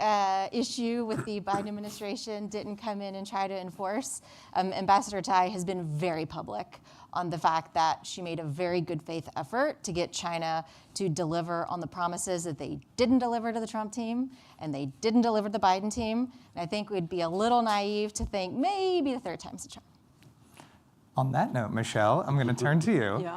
issue with the Biden administration didn't come in and try to enforce. Ambassador Tai has been very public on the fact that she made a very good faith effort to get China to deliver on the promises that they didn't deliver to the Trump team and they didn't deliver to the Biden team. And I think we'd be a little naive to think maybe the third time's the charm. On that note, Michelle, I'm going to turn to you.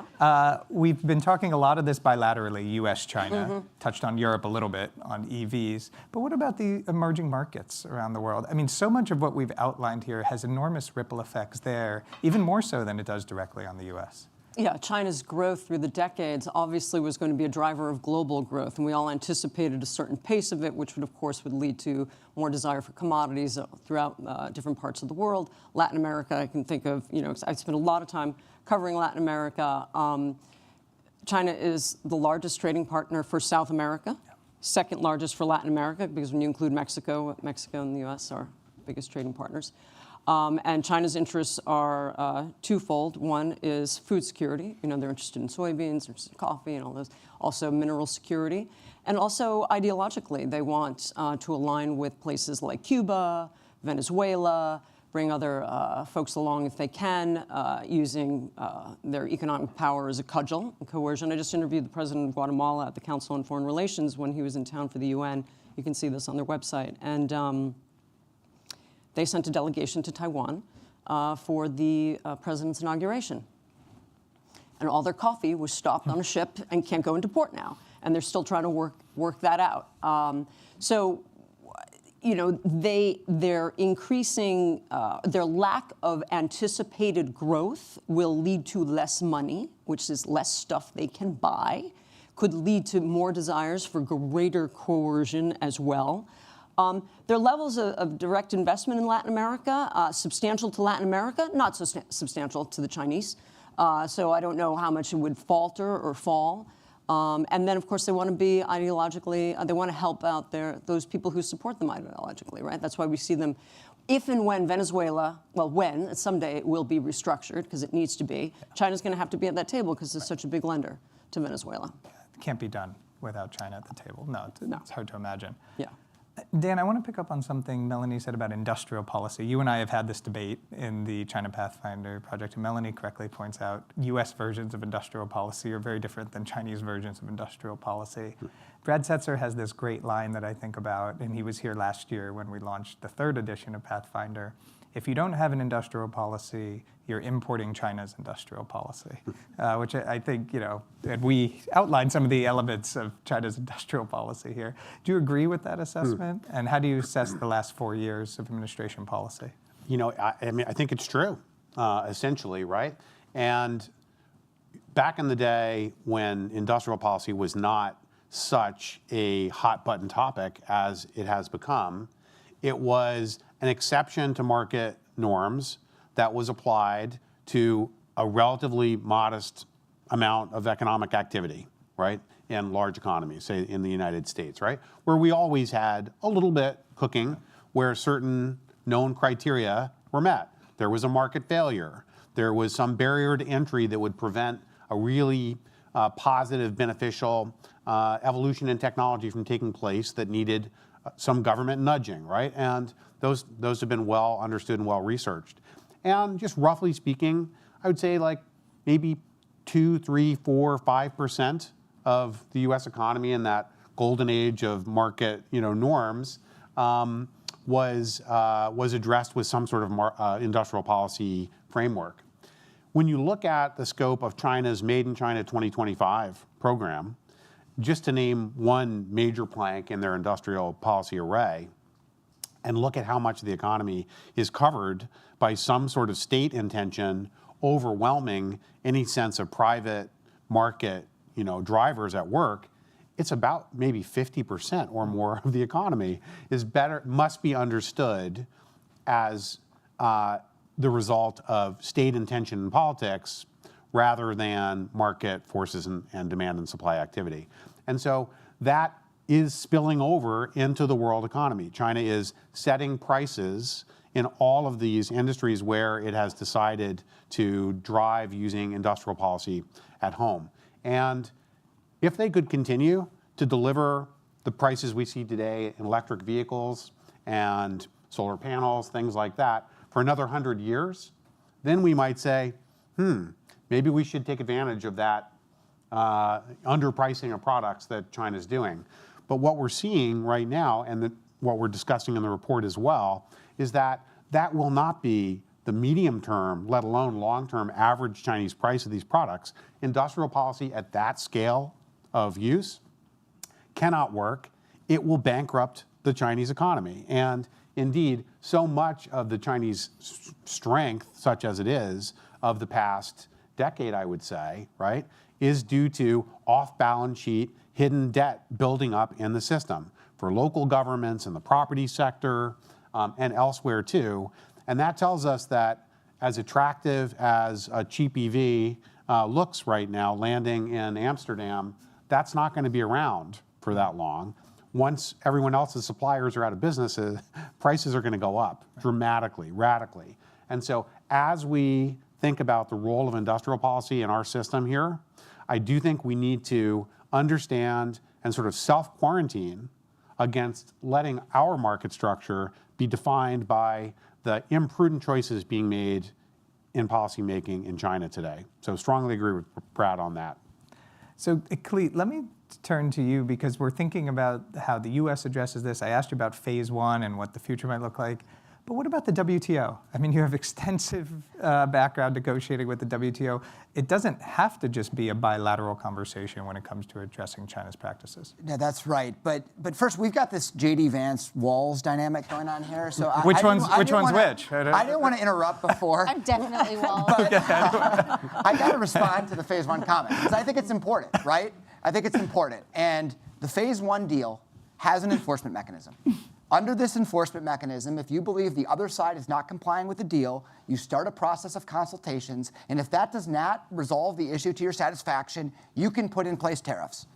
We've been talking a lot of this bilaterally, U.S.-China, touched on Europe a little bit on EVs, but what about the emerging markets around the world? I mean, so much of what we've outlined here has enormous ripple effects there, even more so than it does directly on the U.S. Yeah, China's growth through the decades obviously was going to be a driver of global growth, and we all anticipated a certain pace of it, which would, of course, would lead to more desire for commodities throughout different parts of the world. Latin America, I can think of, I've spent a lot of time covering Latin America. China is the largest trading partner for South America, second largest for Latin America, because when you include Mexico and the U.S. are biggest trading partners. And China's interests are twofold. One is food security. They're interested in soybeans, they're interested in coffee and all those. Also mineral security. And also ideologically, they want to align with places like Cuba, Venezuela, bring other folks along if they can, using their economic power as a cudgel and coercion. I just interviewed the president of Guatemala at the Council on Foreign Relations when he was in town for the UN. You can see this on their website. And they sent a delegation to Taiwan for the president's inauguration. And all their coffee was stopped on a ship and can't go into port now. And they're still trying to work that out. So, they're increasing, their lack of anticipated growth will lead to less money, which is less stuff they can buy, could lead to more desires for greater coercion as well. Their levels of direct investment in Latin America, substantial to Latin America, not so substantial to the Chinese. So I don't know how much it would falter or fall. And then, of course, they want to be ideologically, they want to help out those people who support them ideologically, right? That's why we see them, if and when Venezuela, when, someday it will be restructured, because it needs to be, China's going to have to be at that table because it's such a big lender to Venezuela. It can't be done without China at the table. No, it's hard to imagine. Yeah. Dan, I want to pick up on something Melanie said about industrial policy. You and I have had this debate in the China Pathfinder project, and Melanie correctly points out US versions of industrial policy are very different than Chinese versions of industrial policy. Brad Setzer has this great line that I think about, and he was here last year when we launched the 3rd edition of Pathfinder. If you don't have an industrial policy, you're importing China's industrial policy, which I think, and we outlined some of the elements of China's industrial policy here. Do you agree with that assessment? And how do you assess the last 4 years of administration policy? I think it's true, essentially, right? And back in the day when industrial policy was not such a hot button topic as it has become, it was an exception to market norms that was applied to a relatively modest amount of economic activity, right, in large economies, say in the United States, right, where we always had a little bit cooking where certain known criteria were met. There was a market failure. There was some barrier to entry that would prevent a really positive, beneficial evolution in technology from taking place that needed some government nudging, right? And those have been well understood and well researched. And just roughly speaking, I would say like maybe 2, 3, 4, 5% of the U.S. economy in that golden age of market, norms was addressed with some sort of industrial policy framework. When you look at the scope of China's Made in China 2025 program, just to name one major plank in their industrial policy array, and look at how much of the economy is covered by some sort of state intention overwhelming any sense of private market, drivers at work, it's about maybe 50% or more of the economy must be understood as the result of state intention in politics rather than market forces and demand and supply activity. And so that is spilling over into the world economy. China is setting prices in all of these industries where it has decided to drive using industrial policy at home. And if they could continue to deliver the prices we see today in electric vehicles and solar panels, things like that, for another 100 years, then we might say, maybe we should take advantage of that underpricing of products that China's doing. But what we're seeing right now, and what we're discussing in the report as well, is that that will not be the medium-term, let alone long-term average Chinese price of these products. Industrial policy at that scale of use cannot work. It will bankrupt the Chinese economy. And indeed, so much of the Chinese strength, such as it is, of the past decade, I would say, right, is due to off-balance sheet hidden debt building up in the system for local governments and the property sector and elsewhere too. And that tells us that as attractive as a cheap EV looks right now, landing in Amsterdam, that's not going to be around for that long. Once everyone else's suppliers are out of business, prices are going to go up dramatically, radically. And so as we think about the role of industrial policy in our system here, I do think we need to understand and sort of self-quarantine against letting our market structure be defined by the imprudent choices being made in policymaking in China today. So strongly agree with Brad on that. So Khalid, let me turn to you because we're thinking about how the US addresses this. I asked you about phase 1 and what the future might look like. But what about the WTO? I mean, you have extensive background negotiating with the WTO. It doesn't have to just be a bilateral conversation when it comes to addressing China's practices. Yeah, that's right. But first, we've got this J.D. Vance-Walz dynamic going on here. So which one's which? I didn't want to interrupt before. I'm definitely Walz. But I got to respond to the phase 1 comment because I think it's important, right? I think it's important. And the phase 1 deal has an enforcement mechanism. Under this enforcement mechanism, if you believe the other side is not complying with the deal, you start a process of consultations, and if that does not resolve the issue to your satisfaction, you can put in place tariffs.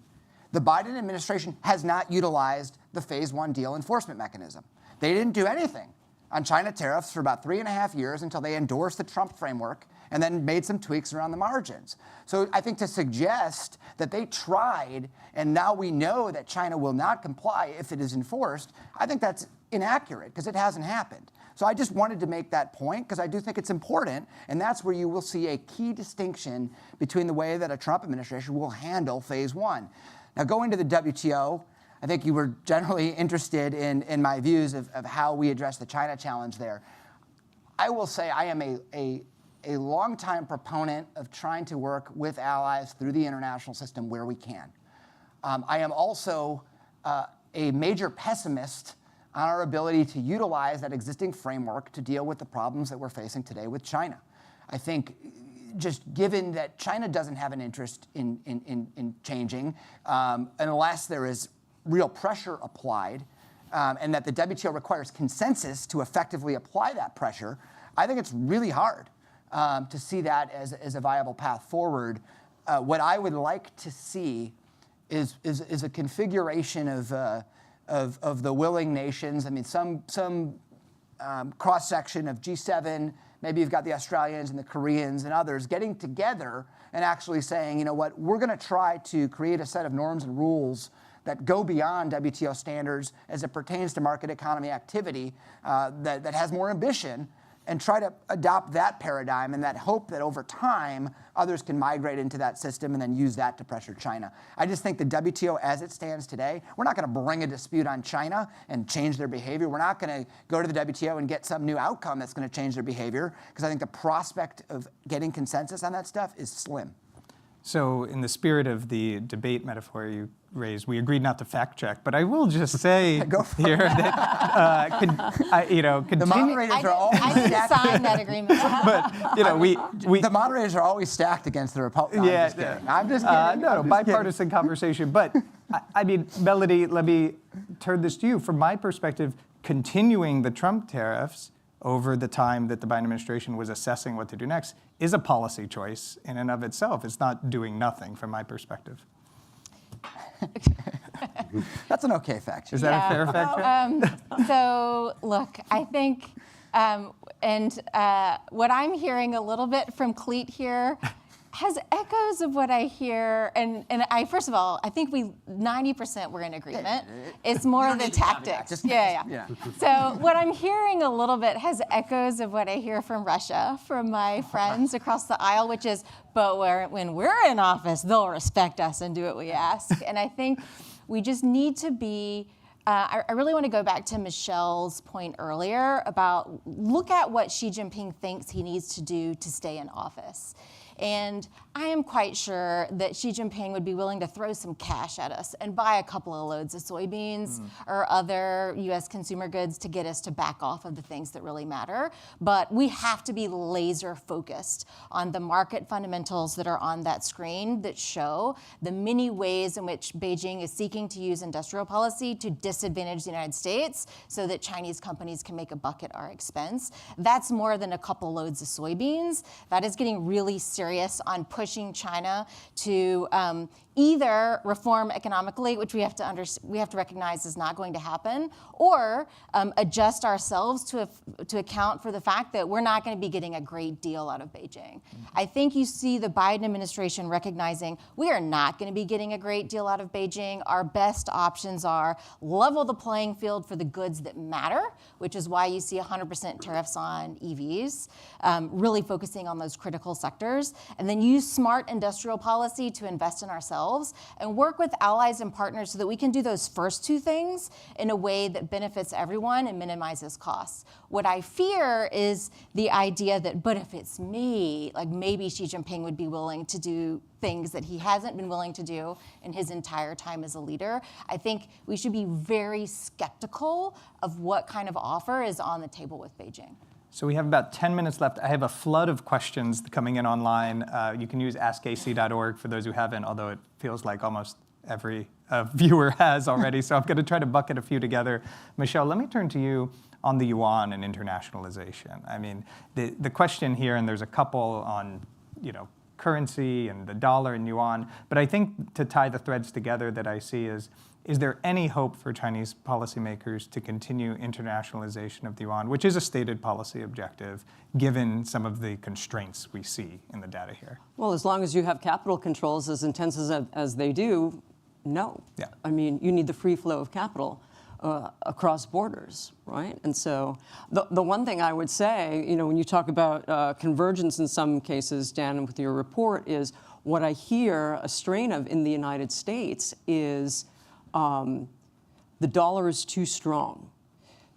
The Biden administration has not utilized the Phase 1 deal enforcement mechanism. They didn't do anything on China tariffs for about 3.5 years until they endorsed the Trump framework and then made some tweaks around the margins. So I think to suggest that they tried and now we know that China will not comply if it is enforced, I think that's inaccurate because it hasn't happened. So I just wanted to make that point because I do think it's important, and that's where you will see a key distinction between the way that a Trump administration will handle Phase 1. Now, going to the WTO, I think you were generally interested in my views of how we address the China challenge there. I will say I am a longtime proponent of trying to work with allies through the international system where we can. I am also a major pessimist on our ability to utilize that existing framework to deal with the problems that we're facing today with China. I think just given that China doesn't have an interest in changing unless there is real pressure applied, and that the WTO requires consensus to effectively apply that pressure, I think it's really hard to see that as a viable path forward. What I would like to see is a configuration of the willing nations. I mean, some cross-section of G7, maybe you've got the Australians and the Koreans and others getting together and actually saying, you know what, we're going to try to create a set of norms and rules that go beyond WTO standards as it pertains to market economy activity that has more ambition, and try to adopt that paradigm and that hope that over time others can migrate into that system and then use that to pressure China. I just think the WTO as it stands today, we're not going to bring a dispute on China and change their behavior. We're not going to go to the WTO and get some new outcome that's going to change their behavior, because I think the prospect of getting consensus on that stuff is slim. So in the spirit of the debate metaphor you raised, we agreed not to fact check, but I will just say here that, the moderators are always I didn't sign that agreement. But, the moderators are always stacked against the Republicans. Yeah, I'm just kidding. No, bipartisan conversation. But, I mean, Melody, let me turn this to you. From my perspective, continuing the Trump tariffs over the time that the Biden administration was assessing what to do next is a policy choice in and of itself. It's not doing nothing from my perspective. That's an okay fact. Is that a fair fact check? So look, I think, what I'm hearing a little bit from Cleet here has echoes of what I hear, and I first of all, I think 90% we're in agreement. It's more the tactics. Yeah. So what I'm hearing a little bit has echoes of what I hear from Russia, from my friends across the aisle, which is, but when we're in office, they'll respect us and do what we ask. And I think we just need to be. I really want to go back to Michelle's point earlier about look at what Xi Jinping thinks he needs to do to stay in office. And I am quite sure that Xi Jinping would be willing to throw some cash at us and buy a couple of loads of soybeans or other U.S. consumer goods to get us to back off of the things that really matter. But we have to be laser focused on the market fundamentals that are on that screen that show the many ways in which Beijing is seeking to use industrial policy to disadvantage the United States so that Chinese companies can make a buck at our expense. That's more than a couple loads of soybeans. That is getting really serious on pushing China to either reform economically, which we have to recognize is not going to happen, or adjust ourselves to account for the fact that we're not going to be getting a great deal out of Beijing. I think you see the Biden administration recognizing we are not going to be getting a great deal out of Beijing. Our best options are level the playing field for the goods that matter, which is why you see 100% tariffs on EVs, really focusing on those critical sectors, and then use smart industrial policy to invest in ourselves and work with allies and partners so that we can do those first two things in a way that benefits everyone and minimizes costs. What I fear is the idea that, but if it's me, like maybe Xi Jinping would be willing to do things that he hasn't been willing to do in his entire time as a leader. I think we should be very skeptical of what kind of offer is on the table with Beijing. So we have about 10 minutes left. I have a flood of questions coming in online. You can use askac.org for those who haven't, although it feels like almost every viewer has already, so I'm going to try to bucket a few together. Michelle, let me turn to you on the yuan and internationalization. I mean, the question here, and there's a couple on, currency and the dollar and yuan, but I think to tie the threads together that I see is there any hope for Chinese policymakers to continue internationalization of the yuan, which is a stated policy objective, given some of the constraints we see in the data here? Well, as long as you have capital controls as intense as they do, no. Yeah. I mean, you need the free flow of capital across borders, right? And so the one thing I would say, when you talk about convergence in some cases, Dan, with your report, is what I hear a strain of in the United States is the dollar is too strong.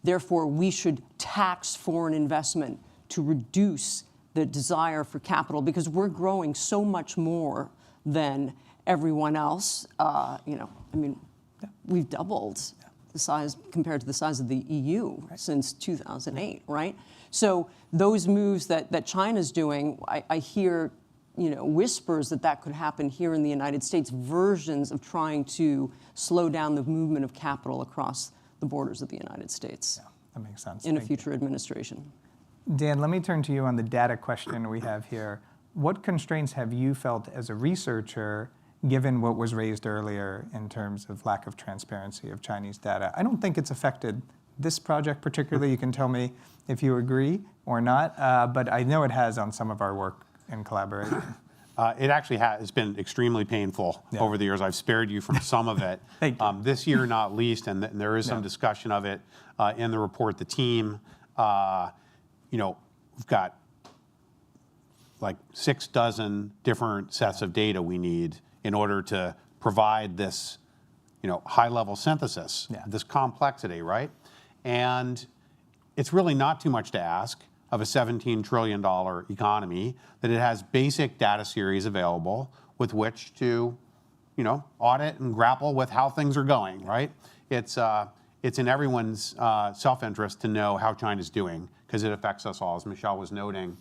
Therefore, we should tax foreign investment to reduce the desire for capital because we're growing so much more than everyone else. We've doubled the size compared to the size of the EU since 2008, right? So those moves that China's doing, I hear, whispers that could happen here in the United States, versions of trying to slow down the movement of capital across the borders of the United States. Yeah, that makes sense. In a future administration. Dan, let me turn to you on the data question we have here. What constraints have you felt as a researcher, given what was raised earlier in terms of lack of transparency of Chinese data? I don't think it's affected this project particularly. You can tell me if you agree or not, but I know it has on some of our work in collaboration. It actually has been extremely painful over the years. I've spared you from some of it. Thank you. This year, not least, and there is some discussion of it in the report. The team, we've got like 6 dozen different sets of data we need in order to provide this, high-level synthesis, this complexity, right? And it's really not too much to ask of a $17 trillion economy that it has basic data series available with which to, audit and grapple with how things are going, right? It's in everyone's self-interest to know how China's doing because it affects us all, as Michelle was noting,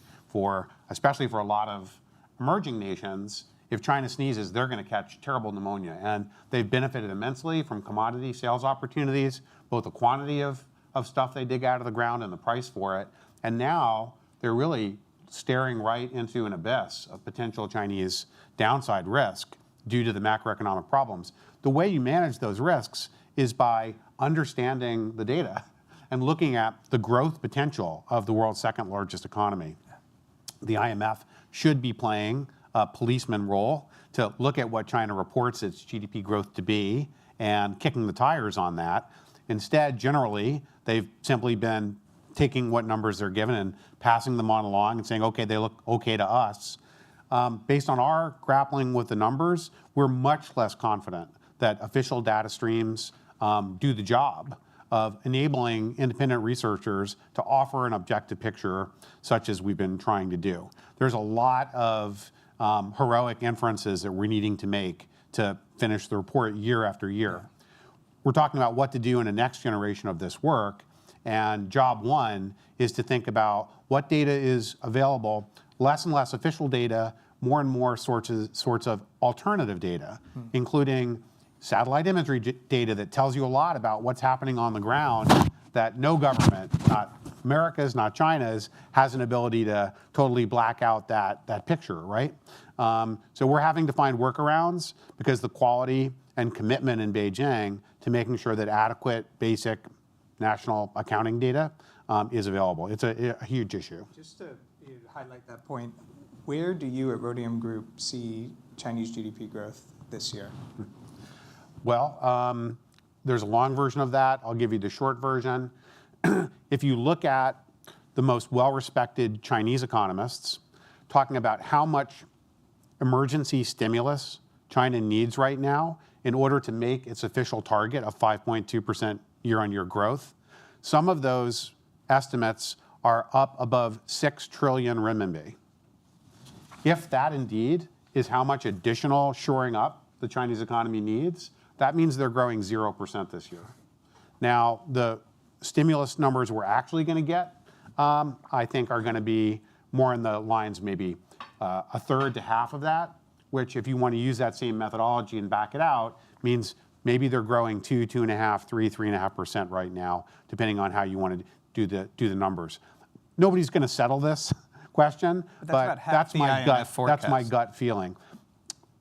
especially for a lot of emerging nations. If China sneezes, they're going to catch terrible pneumonia. And they've benefited immensely from commodity sales opportunities, both the quantity of stuff they dig out of the ground and the price for it. And now they're really staring right into an abyss of potential Chinese downside risk due to the macroeconomic problems. The way you manage those risks is by understanding the data and looking at the growth potential of the world's second largest economy. The IMF should be playing a policeman role to look at what China reports its GDP growth to be and kicking the tires on that. Instead, generally, they've simply been taking what numbers they're given and passing them on along and saying, okay, they look okay to us. Based on our grappling with the numbers, we're much less confident that official data streams do the job of enabling independent researchers to offer an objective picture such as we've been trying to do. There's a lot of heroic inferences that we're needing to make to finish the report year after year. We're talking about what to do in the next generation of this work, and job one is to think about what data is available, less and less official data, more and more sorts of alternative data, including satellite imagery data that tells you a lot about what's happening on the ground that no government, not America's, not China's, has an ability to totally black out that picture, right? So we're having to find workarounds because the quality and commitment in Beijing to making sure that adequate, basic national accounting data is available. It's a huge issue. Just to highlight that point, where do you at Rhodium Group see Chinese GDP growth this year? Well, there's a long version of that. I'll give you the short version. If you look at the most well-respected Chinese economists talking about how much emergency stimulus China needs right now in order to make its official target of 5.2% year-on-year growth, some of those estimates are up above 6 trillion renminbi. If that indeed is how much additional shoring up the Chinese economy needs, that means they're growing 0% this year. Now, the stimulus numbers we're actually going to get, I think, are going to be more in the lines maybe a third to half of that, which if you want to use that same methodology and back it out, means maybe they're growing 2, 2.5, 3, 3.5% right now, depending on how you want to do the numbers. Nobody's going to settle this question, but that's my gut feeling.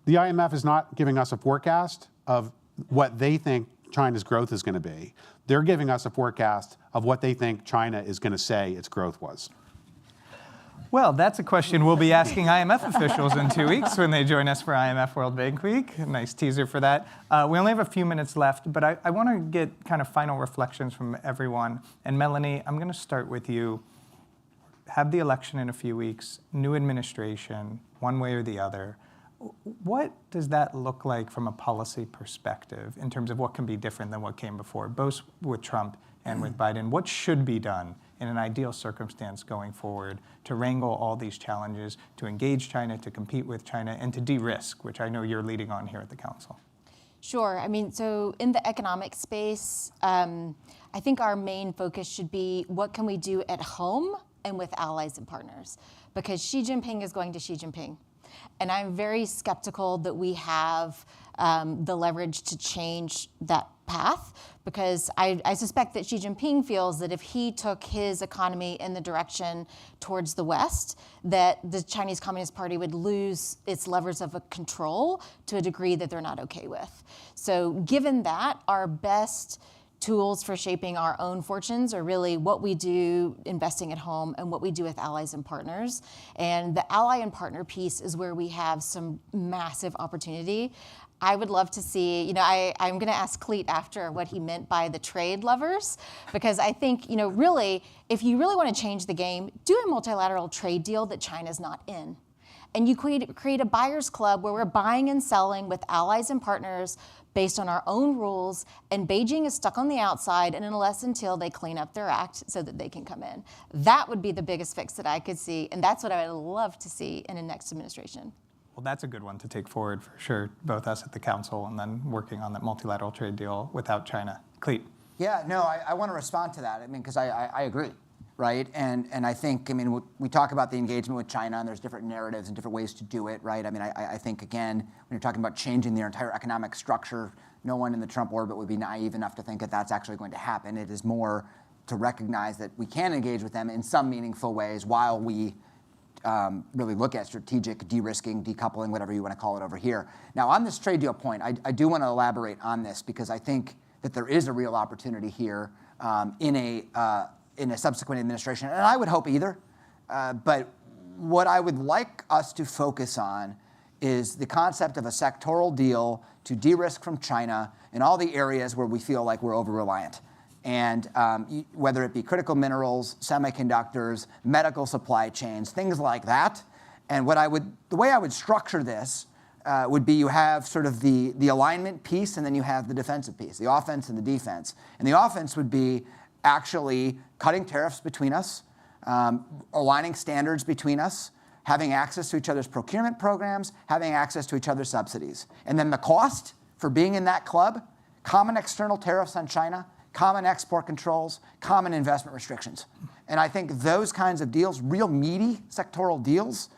The IMF is not giving us a forecast of what they think China's growth is going to be. They're giving us a forecast of what they think China is going to say its growth was. Well, that's a question we'll be asking IMF officials in 2 weeks when they join us for IMF World Bank Week. A nice teaser for that. We only have a few minutes left, but I want to get kind of final reflections from everyone. And Melanie, I'm going to start with you. Have the election in a few weeks, new administration, one way or the other. What does that look like from a policy perspective in terms of what can be different than what came before, both with Trump and with Biden? What should be done in an ideal circumstance going forward to wrangle all these challenges, to engage China, to compete with China, and to de-risk, which I know you're leading on here at the Council? Sure. I mean, so in the economic space, I think our main focus should be what can we do at home and with allies and partners, because Xi Jinping is going to Xi Jinping. And I'm very skeptical that we have the leverage to change that path, because I suspect that Xi Jinping feels that if he took his economy in the direction towards the West, that the Chinese Communist Party would lose its levers of control to a degree that they're not okay with. So given that, our best tools for shaping our own fortunes are really what we do investing at home and what we do with allies and partners. And the ally and partner piece is where we have some massive opportunity. I would love to see, I'm going to ask Cleet after what he meant by the trade levers, because I think, really, if you really want to change the game, do a multilateral trade deal that China's not in. And you create a buyer's club where we're buying and selling with allies and partners based on our own rules, and Beijing is stuck on the outside, and unless until they clean up their act so that they can come in. That would be the biggest fix that I could see, and that's what I would love to see in a next administration. Well, that's a good one to take forward for sure, both us at the Council and then working on that multilateral trade deal without China. Cleet. Yeah, no, I want to respond to that. I mean, because I agree, right? And I think, we talk about the engagement with China, and there's different narratives and different ways to do it, right? I think, again, when you're talking about changing their entire economic structure, no one in the Trump orbit would be naive enough to think that that's actually going to happen. It is more to recognize that we can engage with them in some meaningful ways while we really look at strategic de-risking, decoupling, whatever you want to call it over here. Now, on this trade deal point, I do want to elaborate on this, because I think that there is a real opportunity here in a subsequent administration, and I would hope either. But what I would like us to focus on is the concept of a sectoral deal to de-risk from China in all the areas where we feel like we're over-reliant. And whether it be critical minerals, semiconductors, medical supply chains, things like that. And the way I would structure this would be you have sort of the alignment piece, and then you have the defensive piece, the offense and the defense. And the offense would be actually cutting tariffs between us, aligning standards between us, having access to each other's procurement programs, having access to each other's subsidies. And then the cost for being in that club, common external tariffs on China, common export controls, common investment restrictions. And I think those kinds of deals, real meaty sectoral deals,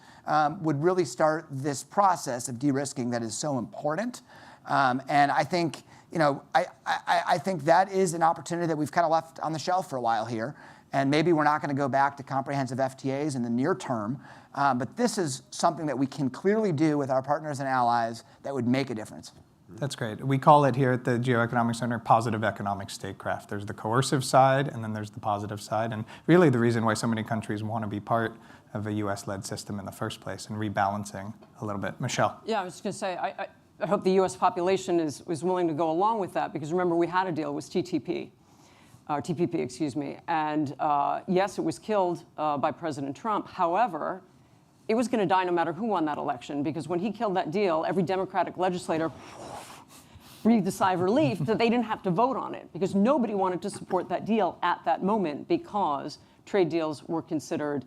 would really start this process of de-risking that is so important. And I think, I think that is an opportunity that we've kind of left on the shelf for a while here. And maybe we're not going to go back to comprehensive FTAs in the near term. But this is something that we can clearly do with our partners and allies that would make a difference. That's great. We call it here at the Geoeconomic Center positive economic statecraft. There's the coercive side, and then there's the positive side. And really the reason why so many countries want to be part of a US-led system in the first place, and rebalancing a little bit. Michelle. Yeah, I was just going to say, I hope the US population is willing to go along with that, because remember, we had a deal with TPP, excuse me. And yes, it was killed by President Trump. However, it was going to die no matter who won that election, because when he killed that deal, every Democratic legislator breathed a sigh of relief that they didn't have to vote on it, because nobody wanted to support that deal at that moment, because trade deals were considered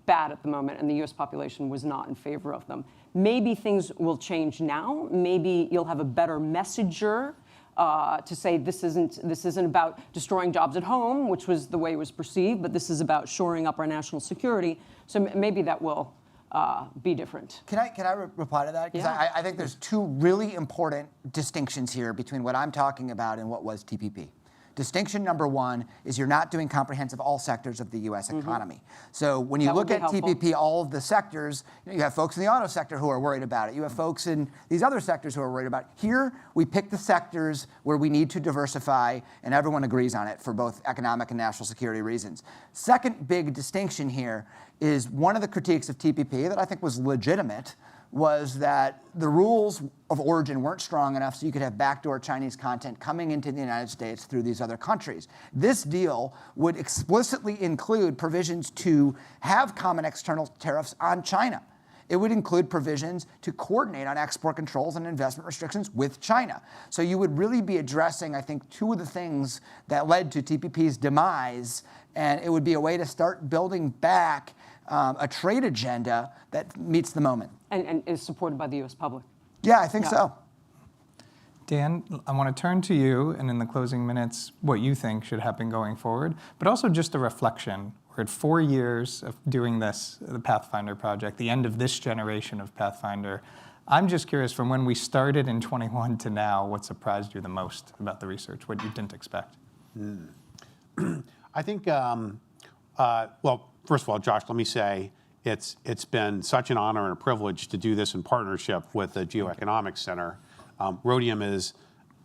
bad at the moment, and the US population was not in favor of them. Maybe things will change now. Maybe you'll have a better messenger to say this isn't about destroying jobs at home, which was the way it was perceived, but this is about shoring up our national security. So maybe that will be different. Can I reply to that? Because Yeah. I think there's two really important distinctions here between what I'm talking about and what was TPP. Distinction number one is you're not doing comprehensive all sectors of the U.S. economy. So when you look at TPP, all of the sectors, you have folks in the auto sector who are worried about it. You have folks in these other sectors who are worried about it. Here, we pick the sectors where we need to diversify, and everyone agrees on it for both economic and national security reasons. Second big distinction here is one of the critiques of TPP that I think was legitimate was that the rules of origin weren't strong enough so you could have backdoor Chinese content coming into the United States through these other countries. This deal would explicitly include provisions to have common external tariffs on China. It would include provisions to coordinate on export controls and investment restrictions with China. So you would really be addressing, I think, two of the things that led to TPP's demise, and it would be a way to start building back a trade agenda that meets the moment. And is supported by the U.S. public. Yeah, I think so. Dan, I want to turn to you, and in the closing minutes, what you think should happen going forward, but also just a reflection. We're at 4 years of doing this, the Pathfinder project, the end of this generation of Pathfinder. I'm just curious, from when we started in 21 to now, what surprised you the most about the research, what you didn't expect? I think, well, first of all, Josh, let me say, it's been such an honor and a privilege to do this in partnership with the Geoeconomics Center. Rhodium is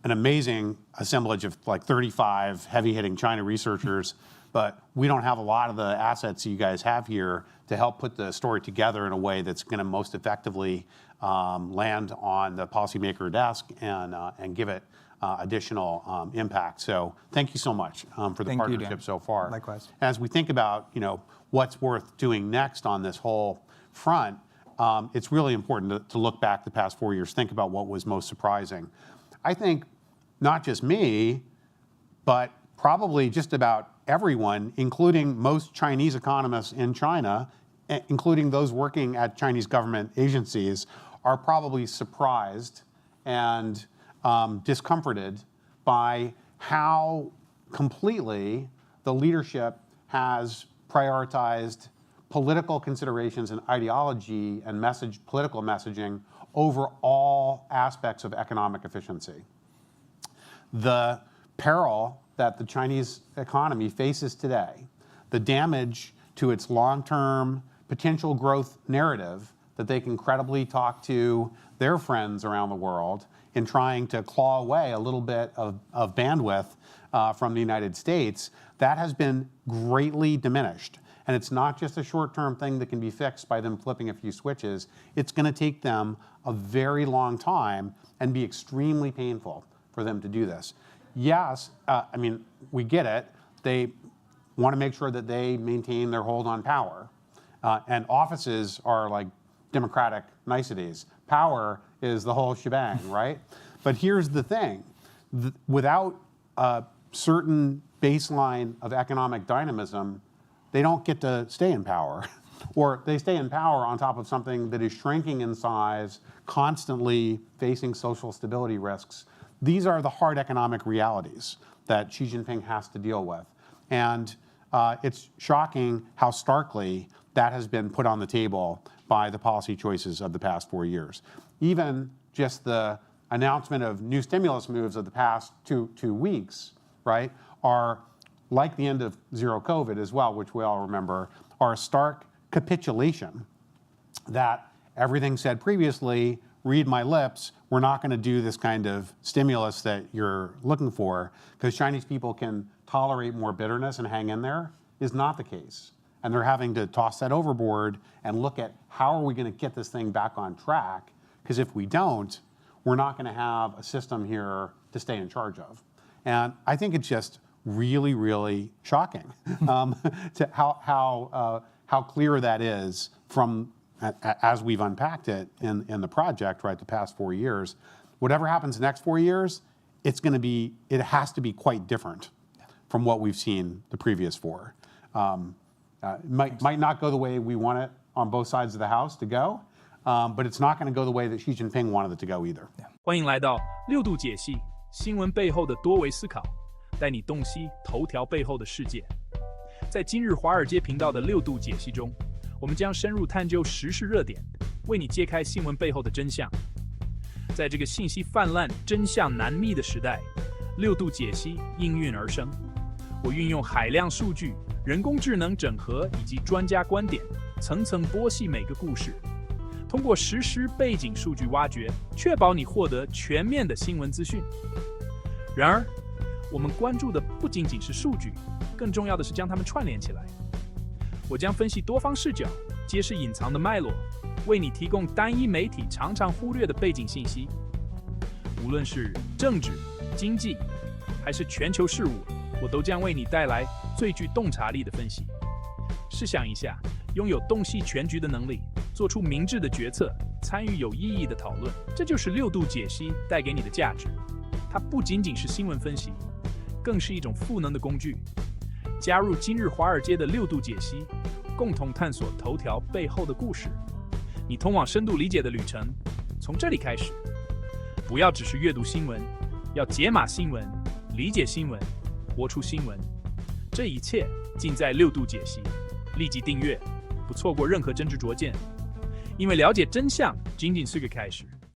an amazing assemblage of like 35 heavy-hitting China researchers, but we don't have a lot of the assets you guys have here to help put the story together in a way that's going to most effectively land on the policymaker desk and give it additional impact. So thank you so much for the partnership so far. Likewise. As we think about what's worth doing next on this whole front, it's really important to look back the past 4 years, think about what was most surprising. I think not just me, but probably just about everyone, including most Chinese economists in China, including those working at Chinese government agencies, are probably surprised and discomforted by how completely the leadership has prioritized political considerations and ideology and political messaging over all aspects of economic efficiency. The peril that the Chinese economy faces today, the damage to its long-term potential growth narrative that they can credibly talk to their friends around the world in trying to claw away a little bit of bandwidth from the United States, that has been greatly diminished. And it's not just a short-term thing that can be fixed by them flipping a few switches. It's going to take them a very long time and be extremely painful for them to do this. Yes, I mean, we get it. They want to make sure that they maintain their hold on power. And offices are like democratic niceties. Power is the whole shebang, right? But here's the thing. Without a certain baseline of economic dynamism, they don't get to stay in power. Or they stay in power on top of something that is shrinking in size, constantly facing social stability risks. These are the hard economic realities that Xi Jinping has to deal with. And it's shocking how starkly that has been put on the table by the policy choices of the past 4 years. Even just the announcement of new stimulus moves of the past two weeks, right, are like the end of zero COVID as well, which we all remember, are a stark capitulation that everything said previously, read my lips, we're not going to do this kind of stimulus that you're looking for because Chinese people can tolerate more bitterness and hang in there, is not the case. And they're having to toss that overboard and look at how are we going to get this thing back on track, because if we don't, we're not going to have a system here to stay in charge of. And I think it's just really, really shocking to how clear that is from as we've unpacked it in the project, right, the past 4 years. Whatever happens the next 4 years, it has to be quite different from what we've seen the previous 4. Might not go the way we want it on both sides of the house to go, but it's not going to go the way that Xi Jinping wanted it to go either. 欢迎来到6度解析，新闻背后的多维思考，带你洞悉头条背后的世界。在今日华尔街频道的6度解析中，我们将深入探究时事热点，为你揭开新闻背后的真相。在这个信息泛滥、真相难觅的时代，6度解析应运而生。我运用海量数据、人工智能整合以及专家观点，层层剥析每个故事，通过实时背景数据挖掘，确保你获得全面的新闻资讯。然而，我们关注的不仅仅是数据，更重要的是将它们串联起来。我将分析多方视角，揭示隐藏的脉络，为你提供单一媒体常常忽略的背景信息。无论是政治、经济，还是全球事务，我都将为你带来最具洞察力的分析。试想一下，拥有洞悉全局的能力，做出明智的决策，参与有意义的讨论，这就是6度解析带给你的价值。它不仅仅是新闻分析，更是一种赋能的工具。加入今日华尔街的6度解析，共同探索头条背后的故事。你通往深度理解的旅程，从这里开始。不要只是阅读新闻，要解码新闻，理解新闻，活出新闻。这一切尽在6度解析。立即订阅，不错过任何真知灼见。因为了解真相仅仅是个开始。